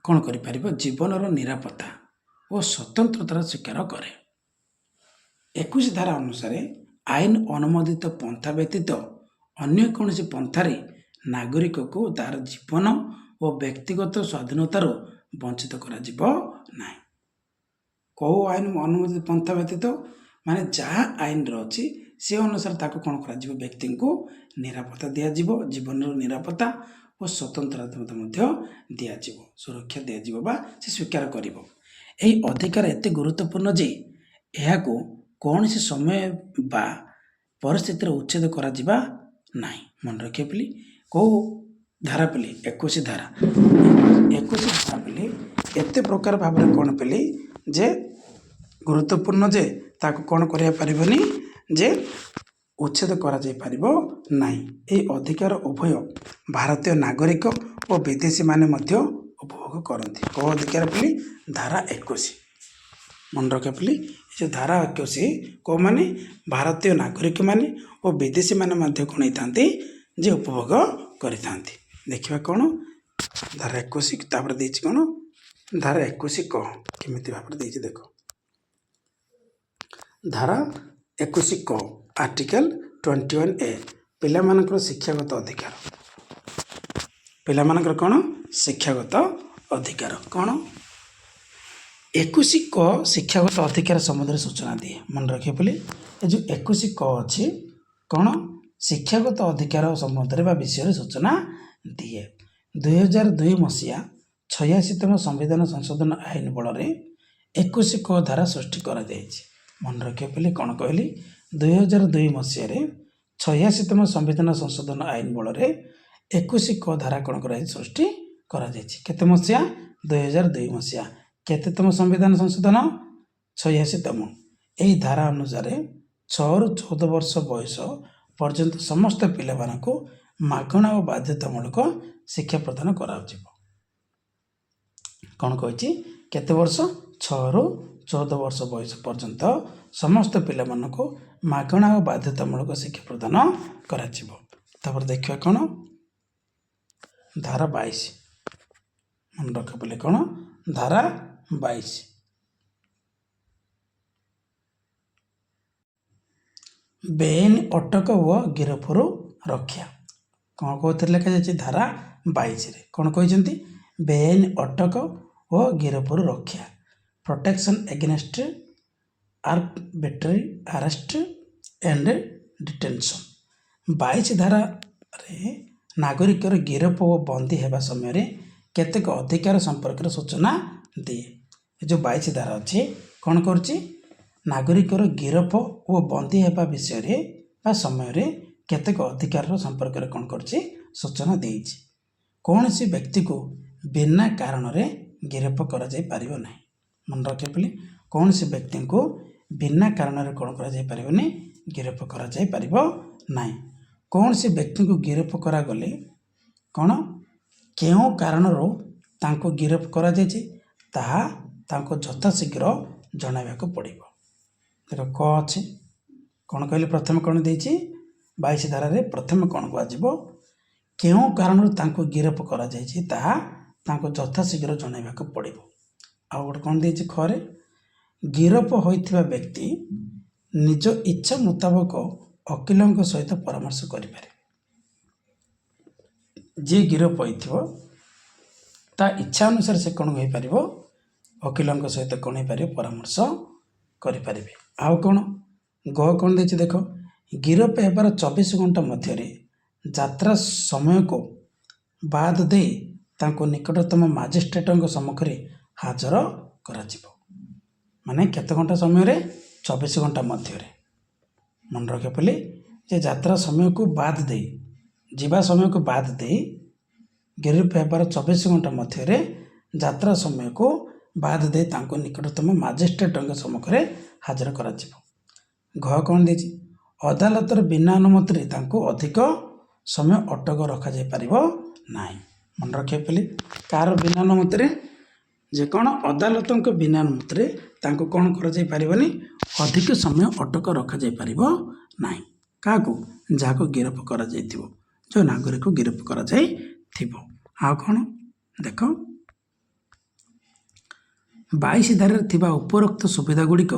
କ'ଣ କରିପାରିବ? ଜୀବନର ନିରାପତ୍ତା ଓ ସ୍ୱତନ୍ତ୍ରତାର ସ୍ୱୀକାର କରେ। 21 ଧାରା ଅନୁସାରେ ଆଇନ ଅନୁମୋଦିତ ପନ୍ଥା ବ୍ୟତୀତ ଅନ୍ୟ କୌଣସି ପନ୍ଥାରେ ନାଗରିକକୁ ତାହାର ଜୀବନ ଓ ବ୍ୟକ୍ତିଗତ ସ୍ୱାଧୀନତାରୁ ବଞ୍ଚିତ କରାଯିବ ନାହିଁ। କେଉଁ ଆଇନ ଅନୁମୋଦିତ ପନ୍ଥା ବ୍ୟତୀତ? ମାନେ ଯାହା ଆଇନର ଅଛି ସେ ଅନୁସାରେ ତାକୁ କ'ଣ କରାଯିବ? ବ୍ୟକ୍ତିଙ୍କୁ ନିରାପତ୍ତା ଦିଆଯିବ, ଜୀବନର ନିରାପତ୍ତା ଓ ସ୍ୱତନ୍ତ୍ରତା ମଧ୍ୟ ଦିଆଯିବ, ସୁରକ୍ଷା ଦିଆଯିବ ବା ସେ ସ୍ୱୀକାର କରିବ। ଏହି ଅଧିକାର ଏତେ ଗୁରୁତ୍ୱପୂର୍ଣ୍ଣ ଯେ ଏହାକୁ କୌଣସି ସମୟ ବା ପରିସ୍ଥିତିରେ ଉଚ୍ଛେଦ କରାଯିବା ନାହିଁ। ମନେ ରଖିବା ପିଲି। କେଉଁ ଧାରା ପିଲି? 21 ଧାରା। 21 ଧାରା ପିଲି ଏତେ ପ୍ରକାର ଭାବରେ କ'ଣ ପିଲି ଯେ ଗୁରୁତ୍ୱପୂର୍ଣ୍ଣ ଯେ ତାକୁ କ'ଣ କରିବା ପାରିବନି? ଯେ ଉଚ୍ଛେଦ କରାଯାଇପାରିବ ନାହିଁ। ଏହି ଅଧିକାର ଉଭୟ ଭାରତୀୟ ନାଗରିକ ଓ ବିଦେଶୀମାନେ ମଧ୍ୟ ଉପଭୋଗ କରନ୍ତି। କେଉଁ ଅଧିକାର ପିଲି? ଧାରା 21। ମନେ ରଖିବା ପିଲି। ଏ ଯେଉଁ ଧାରା 21 କେଉଁମାନେ? ଭାରତୀୟ ନାଗରିକମାନେ ଓ ବିଦେଶୀମାନେ ମଧ୍ୟ କ'ଣ ହେଇଥାନ୍ତି? ଯେ ଉପଭୋଗ କରିଥାନ୍ତି। ଦେଖିବା କ'ଣ ଧାରା 21 ତାପରେ ଦେଇଛି କ'ଣ? ଧାରା 21 କ କେମିତି ଭାବରେ ଦେଇଛି ଦେଖ। ଧାରା 21 କ ଆର୍ଟିକଲ 21A ପିଲାମାନଙ୍କର ଶିକ୍ଷାଗତ ଅଧିକାର। ପିଲାମାନଙ୍କର କ'ଣ? ଶିକ୍ଷାଗତ ଅଧିକାର। କ'ଣ? 21 କ ଶିକ୍ଷାଗତ ଅଧିକାର ସମ୍ବନ୍ଧରେ ସୂଚନା ଦିଏ। ମନେ ରଖିବା ବୋଲି ଏ ଯେଉଁ 21 କ ଅଛି କ'ଣ? ଶିକ୍ଷାଗତ ଅଧିକାର ସମ୍ବନ୍ଧରେ ବା ବିଷୟରେ ସୂଚନା ଦିଏ। 2002 ମସିହା 86ତମ ସମ୍ବିଧାନ ସଂଶୋଧନ ଆଇନ ବଳରେ 21 କ ଧାରା ସୃଷ୍ଟି କରାଯାଇଛି। ମନେ ରଖିବା ବୋଲି କ'ଣ କହିଲି? 2002 ମସିହାରେ 86ତମ ସମ୍ବିଧାନ ସଂଶୋଧନ ଆଇନ ବଳରେ 21 କ ଧାରା କ'ଣ କରାଯାଇଛି? ସୃଷ୍ଟି କରାଯାଇଛି। କେତେ ମସିହା? 2002 ମସିହା। କେତେତମ ସମ୍ବିଧାନ ସଂଶୋଧନ? 86ତମ। ଏହି ଧାରା ଅନୁସାରେ 6ରୁ 14 ବର୍ଷ ବୟସ ପର୍ଯ୍ୟନ୍ତ ସମସ୍ତ ପିଲାମାନଙ୍କୁ ମାଗଣା ଓ ବାଧ୍ୟତାମୂଳକ ଶିକ୍ଷା ପ୍ରଦାନ କରାଯିବ। କ'ଣ କହିଛି? କେତେ ବର୍ଷ? 6ରୁ 14 ବର୍ଷ ବୟସ ପର୍ଯ୍ୟନ୍ତ ସମସ୍ତ ପିଲାମାନଙ୍କୁ ମାଗଣା ଓ ବାଧ୍ୟତାମୂଳକ ଶିକ୍ଷା ପ୍ରଦାନ କରାଯିବ। ତାପରେ ଦେଖିବା କ'ଣ? ଧାରା 22। ମନେ ରଖ ବୋଲି କ'ଣ? ଧାରା 22। ବେଆଇନ ଅଟକ ଓ ଗିରଫରୁ ରକ୍ଷା। କ'ଣ କେଉଁଥିରେ ଲେଖାଯାଇଛି? ଧାରା 22ରେ କ'ଣ କହିଛନ୍ତି? ବେଆଇନ ଅଟକ ଓ ଗିରଫରୁ ରକ୍ଷା। Protection against arbitrary arrest and detention. 22 ଧାରାରେ ନାଗରିକର ଗିରଫ ଓ ବନ୍ଦୀ ହେବା ସମୟରେ କେତେକ ଅଧିକାର ସମ୍ପର୍କରେ ସୂଚନା ଦିଏ। ଏ ଯେଉଁ 22 ଧାରା ଅଛି କ'ଣ କରୁଛି? ନାଗରିକର ଗିରଫ ଓ ବନ୍ଦୀ ହେବା ବିଷୟରେ ବା ସମୟରେ କେତେକ ଅଧିକାରର ସମ୍ପର୍କରେ କ'ଣ କରୁଛି? ସୂଚନା ଦେଇଛି। କୌଣସି ବ୍ୟକ୍ତିକୁ ବିନା କାରଣରେ ଗିରଫ କରାଯାଇପାରିବ ନାହିଁ। ମନେ ରଖିବା ବୋଲି କୌଣସି ବ୍ୟକ୍ତିଙ୍କୁ ବିନା କାରଣରେ କ'ଣ କରାଯାଇପାରିବନି? ଗିରଫ କରାଯାଇପାରିବ ନାହିଁ। କୌଣସି ବ୍ୟକ୍ତିଙ୍କୁ ଗିରଫ କରାଗଲେ କ'ଣ କେଉଁ କାରଣରୁ ତାଙ୍କୁ ଗିରଫ କରାଯାଇଛି ତାହା ତାଙ୍କୁ ଯଥାଶୀଘ୍ର ଜଣାଇବାକୁ ପଡ଼ିବ। ଦେଖ କ ଅଛି କ'ଣ କହିଲେ? ପ୍ରଥମେ କ'ଣ ଦେଇଛି? 22 ଧାରାରେ ପ୍ରଥମେ କ'ଣ କୁହାଯିବ? କେଉଁ କାରଣରୁ ତାଙ୍କୁ ଗିରଫ କରାଯାଇଛି ତାହା ତାଙ୍କୁ ଯଥାଶୀଘ୍ର ଜଣାଇବାକୁ ପଡ଼ିବ। ଆଉ ଗୋଟେ କ'ଣ ଦେଇଛି? ଖରେ ଗିରଫ ହୋଇଥିବା ବ୍ୟକ୍ତି ନିଜ ଇଚ୍ଛା ମୁତାବକ ଓକିଲଙ୍କ ସହିତ ପରାମର୍ଶ କରିପାରେ। ଯିଏ ଗିରଫ ହୋଇଥିବ ତା ଇଚ୍ଛା ଅନୁସାରେ ସେ କ'ଣ ହୋଇପାରିବ, ଓକିଲଙ୍କ ସହିତ କ'ଣ ହେଇପାରିବ, ପରାମର୍ଶ କରିପାରିବେ। ଆଉ କ'ଣ କ'ଣ ଦେଇଛି ଦେଖ, ଗିରଫ ହେବାର 24 ଘଣ୍ଟା ମଧ୍ୟରେ ଯାତ୍ରା ସମୟକୁ ବାଦ ଦେଇ ତାଙ୍କୁ ନିକଟତମ ମାଜିଷ୍ଟ୍ରେଟଙ୍କ ସମ୍ମୁଖରେ ହାଜର କରାଯିବ। ମାନେ କେତେ ଘଣ୍ଟା ସମୟରେ, 24 ଘଣ୍ଟା ମଧ୍ୟରେ। ମନେ ରଖିବା ବୋଲି ଯେ ଯାତ୍ରା ସମୟକୁ ବାଦ ଦେଇ, ଯିବା ସମୟକୁ ବାଦ ଦେଇ ଗିରଫ ହେବାର 24 ଘଣ୍ଟା ମଧ୍ୟରେ ଯାତ୍ରା ସମୟକୁ ବାଦ ଦେଇ ତାଙ୍କୁ ନିକଟତମ ମାଜିଷ୍ଟ୍ରେଟଙ୍କ ସମ୍ମୁଖରେ ହାଜର କରାଯିବ। କ'ଣ ଦେଇଛି, ଅଦାଲତର ବିନା ଅନୁମତିରେ ତାଙ୍କୁ ଅଧିକ ସମୟ ଅଟକ ରଖାଯାଇପାରିବ ନାହିଁ। ମନେ ରଖିବା ବୋଲି କାହାର ବିନା ଅନୁମତିରେ, ଯେ କ'ଣ ଅଦାଲତଙ୍କ ବିନା ଅନୁମତିରେ ତାଙ୍କୁ କ'ଣ କରାଯାଇପାରିବନି, ଅଧିକ ସମୟ ଅଟକ ରଖାଯାଇପାରିବ ନାହିଁ। କାହାକୁ, ଯାହାକୁ ଗିରଫ କରାଯାଇଥିବ, ଯେଉଁ ନାଗରିକକୁ ଗିରଫ କରାଯାଇଥିବ। ଆଉ କ'ଣ ଦେଖ, 22 ଧାରାରେ ଥିବା ଉପରୋକ୍ତ ସୁବିଧା ଗୁଡ଼ିକ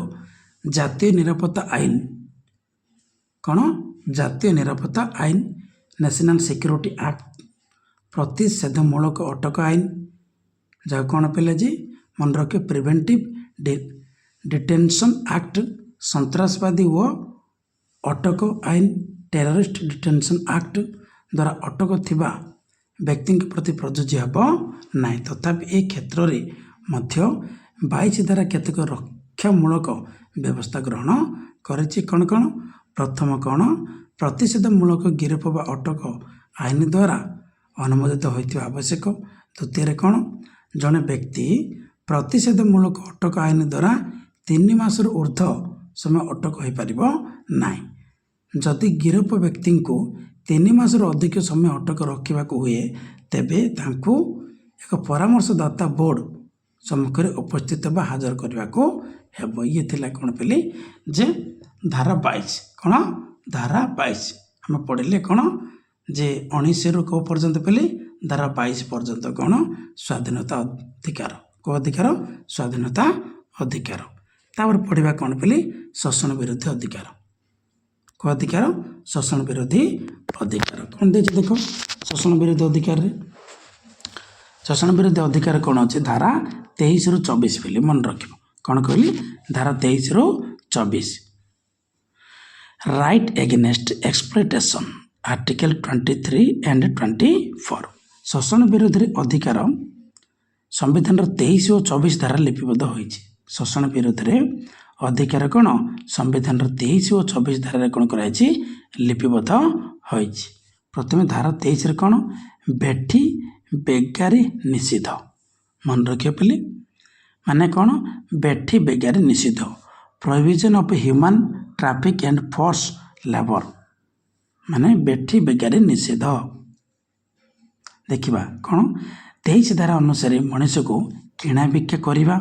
ଜାତୀୟ ନିରାପତ୍ତା ଆଇନ, କ'ଣ ଜାତୀୟ ନିରାପତ୍ତା ଆଇନ, ନ୍ୟାସନାଲ ସିକ୍ୟୁରିଟି ଆକ୍ଟ, ପ୍ରତିଷେଧମୂଳକ ଅଟକ ଆଇନ, ଯାହା କ'ଣ ପିଲା ଯେ ମନେ ରଖିବ, ପ୍ରିଭେଣ୍ଟିଭ ଡିଟେନସନ୍ ଆକ୍ଟ, ସନ୍ତ୍ରାସବାଦୀ ଓ ଅଟକ ଆଇନ, ଟେରରିଷ୍ଟ ଡିଟେନସନ୍ ଆକ୍ଟ ଦ୍ୱାରା ଅଟକ ଥିବା ବ୍ୟକ୍ତିଙ୍କ ପ୍ରତି ପ୍ରଯୁଜ୍ୟ ହେବ ନାହିଁ। ତଥାପି ଏହି କ୍ଷେତ୍ରରେ ମଧ୍ୟ 22 ଧାରା କେତେକ ରକ୍ଷାମୂଳକ ବ୍ୟବସ୍ଥା ଗ୍ରହଣ କରିଛି। କ'ଣ ପ୍ରଥମ କ'ଣ, ପ୍ରତିଷେଧମୂଳକ ଗିରଫ ବା ଅଟକ ଆଇନ ଦ୍ୱାରା ଅନୁମୋଦିତ ହୋଇଥିବା ଆବଶ୍ୟକ। ଦ୍ୱିତୀୟରେ କ'ଣ, ଜଣେ ବ୍ୟକ୍ତି ପ୍ରତିଷେଧମୂଳକ ଅଟକ ଆଇନ ଦ୍ୱାରା 3 ମାସରୁ ଉର୍ଦ୍ଧ୍ୱ ସମୟ ଅଟକ ହୋଇପାରିବ ନାହିଁ। ଯଦି ଗିରଫ ବ୍ୟକ୍ତିଙ୍କୁ 3 ମାସରୁ ଅଧିକ ସମୟ ଅଟକ ରଖିବାକୁ ହୁଏ, ତେବେ ତାଙ୍କୁ ଏକ ପରାମର୍ଶଦାତା ବୋର୍ଡ଼ ସମ୍ମୁଖରେ ଉପସ୍ଥିତ ବା ହାଜର କରିବାକୁ ହେବ। ଇଏ ଥିଲା କ'ଣ ପିଲି, ଯେ ଧାରା 22। କ'ଣ ଧାରା 22 ଆମେ ପଢ଼ିଲେ କ'ଣ, ଯେ 19ରୁ କେଉଁ ପର୍ଯ୍ୟନ୍ତ ପିଲି, ଧାରା 22 ପର୍ଯ୍ୟନ୍ତ କ'ଣ, ସ୍ୱାଧୀନତା ଅଧିକାର। କେଉଁ ଅଧିକାର, ସ୍ୱାଧୀନତା ଅଧିକାର। ତାପରେ ପଢ଼ିବା କ'ଣ ପିଲି, ଶୋଷଣ ବିରୋଧୀ ଅଧିକାର। କେଉଁ ଅଧିକାର, ଶୋଷଣ ବିରୋଧୀ ଅଧିକାର। କ'ଣ ଦେଇଛି ଦେଖ, ଶୋଷଣ ବିରୋଧୀ ଅଧିକାରରେ, ଶୋଷଣ ବିରୋଧୀ ଅଧିକାର କ'ଣ ଅଛି, ଧାରା 23ରୁ 24 ପିଲି ମନେ ରଖିବ। କ'ଣ କହିଲି, ଧାରା 23ରୁ 24। Right against exploitation, article 23 and 24। ଶୋଷଣ ବିରୋଧୀ ଅଧିକାର ସମ୍ବିଧାନର 23 ଓ 24 ଧାରା ଲିପିବଦ୍ଧ ହୋଇଛି। ଶୋଷଣ ବିରୋଧରେ ଅଧିକାର କ'ଣ, ସମ୍ବିଧାନର 23 ଓ 24 ଧାରାରେ କ'ଣ କରାଯାଇଛି, ଲିପିବଦ୍ଧ ହୋଇଛି। ପ୍ରଥମେ ଧାରା 23ରେ କ'ଣ, ବେଠି ବେଗାରୀ ନିଷିଦ୍ଧ। ମନେ ରଖିବା ପିଲି, ମାନେ କ'ଣ, ବେଠି ବେଗାରୀ ନିଷିଦ୍ଧ, prohibition of human traffic and force labour, ମାନେ ବେଠି ବେଗାରୀ ନିଷେଧ। ଦେଖିବା କ'ଣ, 23 ଧାରା ଅନୁସାରେ ମଣିଷକୁ କିଣା ବିକା କରିବା,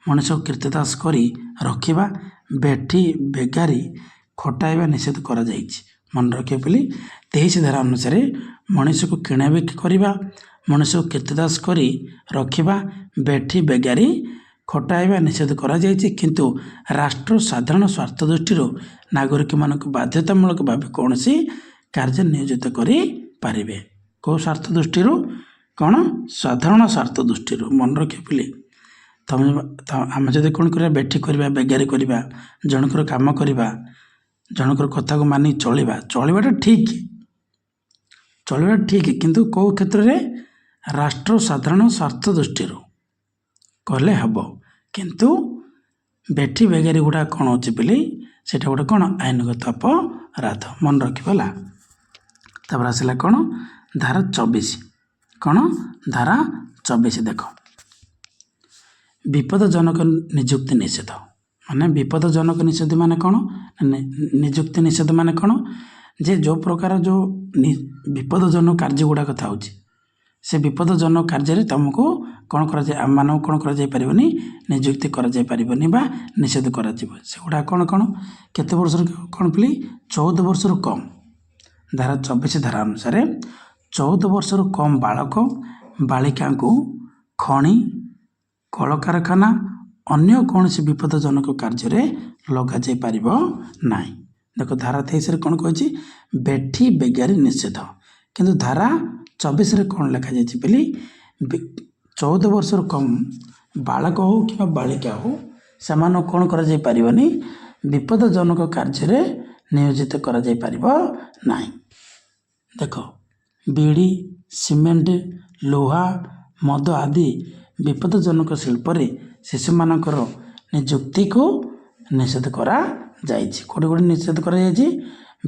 ମଣିଷକୁ କୀର୍ତ୍ତିଦାସ କରି ରଖିବା, ବେଠି ବେଗାରୀ ଖଟାଇବା ନିଷେଧ କରାଯାଇଛି। ମନେ ରଖିବା ବୋଲି 23 ଧାରା ଅନୁସାରେ ମଣିଷକୁ କିଣା ବିକା କରିବା, ମଣିଷକୁ କୀର୍ତ୍ତିଦାସ କରି ରଖିବା, ବେଠି ବେଗାରୀ ଖଟାଇବା ନିଷେଧ କରାଯାଇଛି। କିନ୍ତୁ ରାଷ୍ଟ୍ର ସାଧାରଣ ସ୍ୱାର୍ଥ ଦୃଷ୍ଟିରୁ ନାଗରିକମାନଙ୍କୁ ବାଧ୍ୟତାମୂଳକ ଭାବେ କୌଣସି କାର୍ଯ୍ୟ ନିୟୋଜିତ କରିପାରିବେ। କେଉଁ ସ୍ୱାର୍ଥ ଦୃଷ୍ଟିରୁ, କ'ଣ ସାଧାରଣ ସ୍ୱାର୍ଥ ଦୃଷ୍ଟିରୁ। ମନେ ରଖିବା ପିଲି, ଆମେ ଯଦି କ'ଣ କରିବା, ବେଠି କରିବା, ବେଗାରୀ କରିବା, ଜଣଙ୍କର କାମ କରିବା, ଜଣଙ୍କର କଥାକୁ ମାନି ଚଳିବାଟା ଠିକ୍, କିନ୍ତୁ କେଉଁ କ୍ଷେତ୍ରରେ, ରାଷ୍ଟ୍ର ସାଧାରଣ ସ୍ୱାର୍ଥ ଦୃଷ୍ଟିରୁ କଲେ ହେବ। କିନ୍ତୁ ବେଠି ବେଗାରୀ ଗୁଡ଼ା କ'ଣ ଅଛି ପିଲି, ସେଇଟା ଗୋଟେ କ'ଣ, ଆଇନଗତ ଅପରାଧ। ମନେ ରଖିବ ହେଲା। ତାପରେ ଆସିଲା କ'ଣ, ଧାରା 24। କ'ଣ ଧାରା 24 ଦେଖ, ବିପଦଜନକ ନିଯୁକ୍ତି ନିଷେଧ। ମାନେ ବିପଦଜନକ ନିଷେଧ ମାନେ କ'ଣ, ନିଯୁକ୍ତି ନିଷେଧ ମାନେ କ'ଣ, ଯେ ଯେଉଁ ପ୍ରକାର ଯେଉଁ ବିପଦଜନକ କାର୍ଯ୍ୟ ଗୁଡ଼ାକ ଥାଉଛି, ସେ ବିପଦଜନକ କାର୍ଯ୍ୟରେ ତୁମକୁ କ'ଣ କରାଯାଏ, ଆମମାନଙ୍କୁ କ'ଣ କରାଯାଇପାରିବନି, ନିଯୁକ୍ତି କରାଯାଇପାରିବନି ବା ନିଷେଧ କରାଯିବ। ସେଗୁଡ଼ା କ'ଣ କେତେ ବର୍ଷରୁ କ'ଣ ପିଲି, 14 ବର୍ଷରୁ କମ୍। ଧାରା 24 ଧାରା ଅନୁସାରେ 14 ବର୍ଷରୁ କମ୍ ବାଳକ ବାଳିକାଙ୍କୁ ଖଣି, କଳକାରଖାନା, ଅନ୍ୟ କୌଣସି ବିପଦଜନକ କାର୍ଯ୍ୟରେ ଲଗାଯାଇପାରିବ ନାହିଁ। ଦେଖ ଧାରା 23ରେ କ'ଣ କହିଛି, ବେଠି ବେଗାରୀ ନିଷେଧ। କିନ୍ତୁ ଧାରା 24ରେ କ'ଣ ଲେଖାଯାଇଛି ପିଲି, 14 ବର୍ଷରୁ କମ୍ ବାଳକ ହେଉ କିମ୍ବା ବାଳିକା ହେଉ ସେମାନଙ୍କୁ କ'ଣ କରାଯାଇପାରିବନି, ବିପଦଜନକ କାର୍ଯ୍ୟରେ ନିୟୋଜିତ କରାଯାଇପାରିବ ନାହିଁ। ଦେଖ, ବିଡ଼ି, ସିମେଣ୍ଟ, ଲୁହା, ମଦ ଆଦି ବିପଦଜନକ ଶିଳ୍ପରେ ଶିଶୁମାନଙ୍କର ନିଯୁକ୍ତିକୁ ନିଷେଧ କରାଯାଇଛି। କେଉଁଠି କେଉଁଠି ନିଷେଧ କରାଯାଇଛି?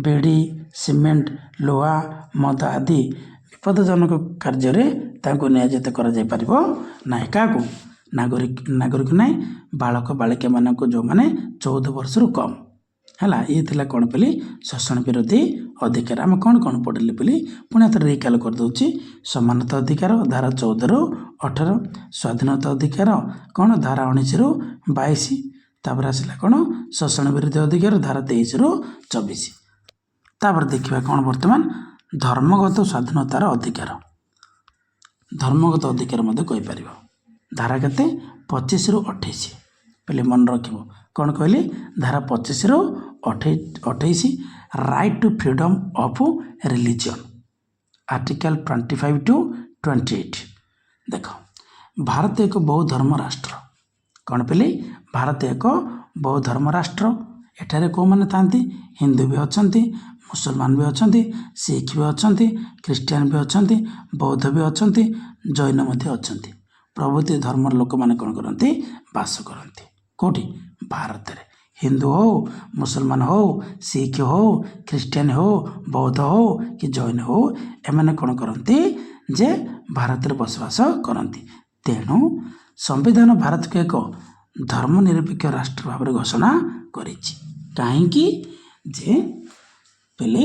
ବିଡ଼ି, ସିମେଣ୍ଟ, ଲୁହା, ମଦ ଆଦି ବିପଦଜନକ କାର୍ଯ୍ୟରେ ତାଙ୍କୁ ନିୟୋଜିତ କରାଯାଇପାରିବ ନାହିଁ। କାହାକୁ? ନାଗରିକ ନାହିଁ, ବାଳକ ବାଳିକାମାନଙ୍କୁ, ଯେଉଁମାନେ 14 ବର୍ଷରୁ କମ୍। ହେଲା, ଇଏ ଥିଲା କ'ଣ ବୋଲି ଶୋଷଣ ବିରୋଧୀ ଅଧିକାର। ଆମେ କ'ଣ କ'ଣ ପଢ଼ିଲେ ବୋଲି ପୁଣି ଏଥର ରିକାଲ କରିଦେଉଛି। ସମାନତା ଅଧିକାର ଧାରା 14ରୁ 18, ସ୍ୱାଧୀନତା ଅଧିକାର କ'ଣ ଧାରା 19ରୁ 22, ତାପରେ ଆସିଲା କ'ଣ ଶୋଷଣ ବିରୋଧୀ ଅଧିକାର ଧାରା 23ରୁ 24। ତାପରେ ଦେଖିବା କ'ଣ ବର୍ତ୍ତମାନ ଧର୍ମଗତ ସ୍ୱାଧୀନତାର ଅଧିକାର। ଧର୍ମଗତ ଅଧିକାର ମଧ୍ୟ କହିପାରିବ। ଧାରା କେତେ? 25ରୁ 28 ବୋଲି ମନେ ରଖିବ। କ'ଣ କହିଲି? ଧାରା 25ରୁ 28, right to freedom of religion, article 25 to 28। ଦେଖ, ଭାରତ ଏକ ବହୁ ଧର୍ମ ରାଷ୍ଟ୍ର। କ'ଣ ବୋଲି? ଭାରତ ଏକ ବହୁ ଧର୍ମ ରାଷ୍ଟ୍ର। ଏଠାରେ କେଉଁମାନେ ଥାନ୍ତି? ହିନ୍ଦୁ ବି ଅଛନ୍ତି, ମୁସଲମାନ ବି ଅଛନ୍ତି, ଶିଖ ବି ଅଛନ୍ତି, ଖ୍ରୀଷ୍ଟିଆନ ବି ଅଛନ୍ତି, ବୌଦ୍ଧ ବି ଅଛନ୍ତି, ଜୈନ ମଧ୍ୟ ଅଛନ୍ତି। ପ୍ରଭୃତି ଧର୍ମର ଲୋକମାନେ କ'ଣ କରନ୍ତି? ବାସ କରନ୍ତି। କେଉଁଠି? ଭାରତରେ। ହିନ୍ଦୁ ହେଉ, ମୁସଲମାନ ହେଉ, ଶିଖ ହେଉ, ଖ୍ରୀଷ୍ଟିଆନ ହେଉ, ବୌଦ୍ଧ ହେଉ କି ଜୈନ ହେଉ, ଏମାନେ କ'ଣ କରନ୍ତି? ଯେ ଭାରତରେ ବସବାସ କରନ୍ତି। ତେଣୁ ସମ୍ବିଧାନ ଭାରତକୁ ଏକ ଧର୍ମନିରପେକ୍ଷ ରାଷ୍ଟ୍ର ଭାବରେ ଘୋଷଣା କରିଛି। କାହିଁକି? ଯେ ବୋଲି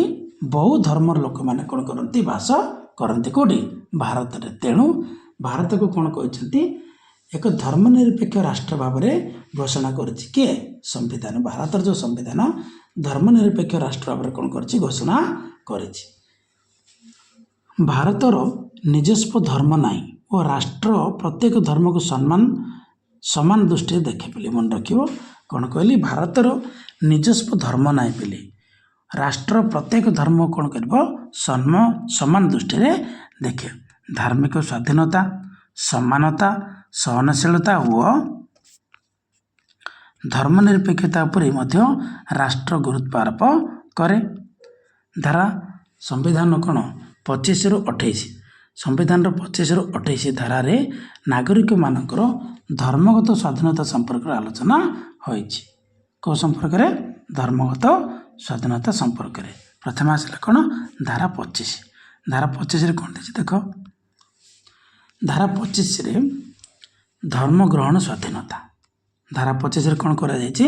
ବହୁ ଧର୍ମର ଲୋକମାନେ କ'ଣ କରନ୍ତି? ବାସ କରନ୍ତି। କେଉଁଠି? ଭାରତରେ। ତେଣୁ ଭାରତକୁ କ'ଣ କହିଛନ୍ତି? ଏକ ଧର୍ମନିରପେକ୍ଷ ରାଷ୍ଟ୍ର ଭାବରେ ଘୋଷଣା କରିଛି। କିଏ? ସମ୍ବିଧାନ। ଭାରତର ଯେଉଁ ସମ୍ବିଧାନ ଧର୍ମନିରପେକ୍ଷ ରାଷ୍ଟ୍ର ଭାବରେ କ'ଣ କରିଛି? ଘୋଷଣା କରିଛି। ଭାରତର ନିଜସ୍ୱ ଧର୍ମ ନାହିଁ ଓ ରାଷ୍ଟ୍ର ପ୍ରତ୍ୟେକ ଧର୍ମକୁ ସମାନ ଦୃଷ୍ଟିରେ ଦେଖେ ବୋଲି ମନେ ରଖିବ। କ'ଣ କହିଲି? ଭାରତର ନିଜସ୍ୱ ଧର୍ମ ନାହିଁ ବୋଲି ରାଷ୍ଟ୍ର ପ୍ରତ୍ୟେକ ଧର୍ମ କ'ଣ କରିବ? ସମାନ ଦୃଷ୍ଟିରେ ଦେଖେ। ଧାର୍ମିକ ସ୍ୱାଧୀନତା, ସମାନତା, ସହନଶୀଳତା ଓ ଧର୍ମନିରପେକ୍ଷତା ଉପରେ ମଧ୍ୟ ରାଷ୍ଟ୍ର ଗୁରୁତ୍ୱ ଆରୋପ କରେ। ଧାରା ସମ୍ବିଧାନ କ'ଣ? 25ରୁ 28। ସମ୍ବିଧାନର 25ରୁ 28 ଧାରାରେ ନାଗରିକମାନଙ୍କର ଧର୍ମଗତ ସ୍ୱାଧୀନତା ସମ୍ପର୍କରେ ଆଲୋଚନା ହୋଇଛି। କେଉଁ ସମ୍ପର୍କରେ? ଧର୍ମଗତ ସ୍ୱାଧୀନତା ସମ୍ପର୍କରେ। ପ୍ରଥମେ ଆସିଲା କ'ଣ? ଧାରା 25। ଧାରା 25ରେ କ'ଣ ଦେଇଛି ଦେଖ। ଧାରା 25ରେ ଧର୍ମ ଗ୍ରହଣ ସ୍ୱାଧୀନତା। ଧାରା 25ରେ କ'ଣ କରାଯାଇଛି?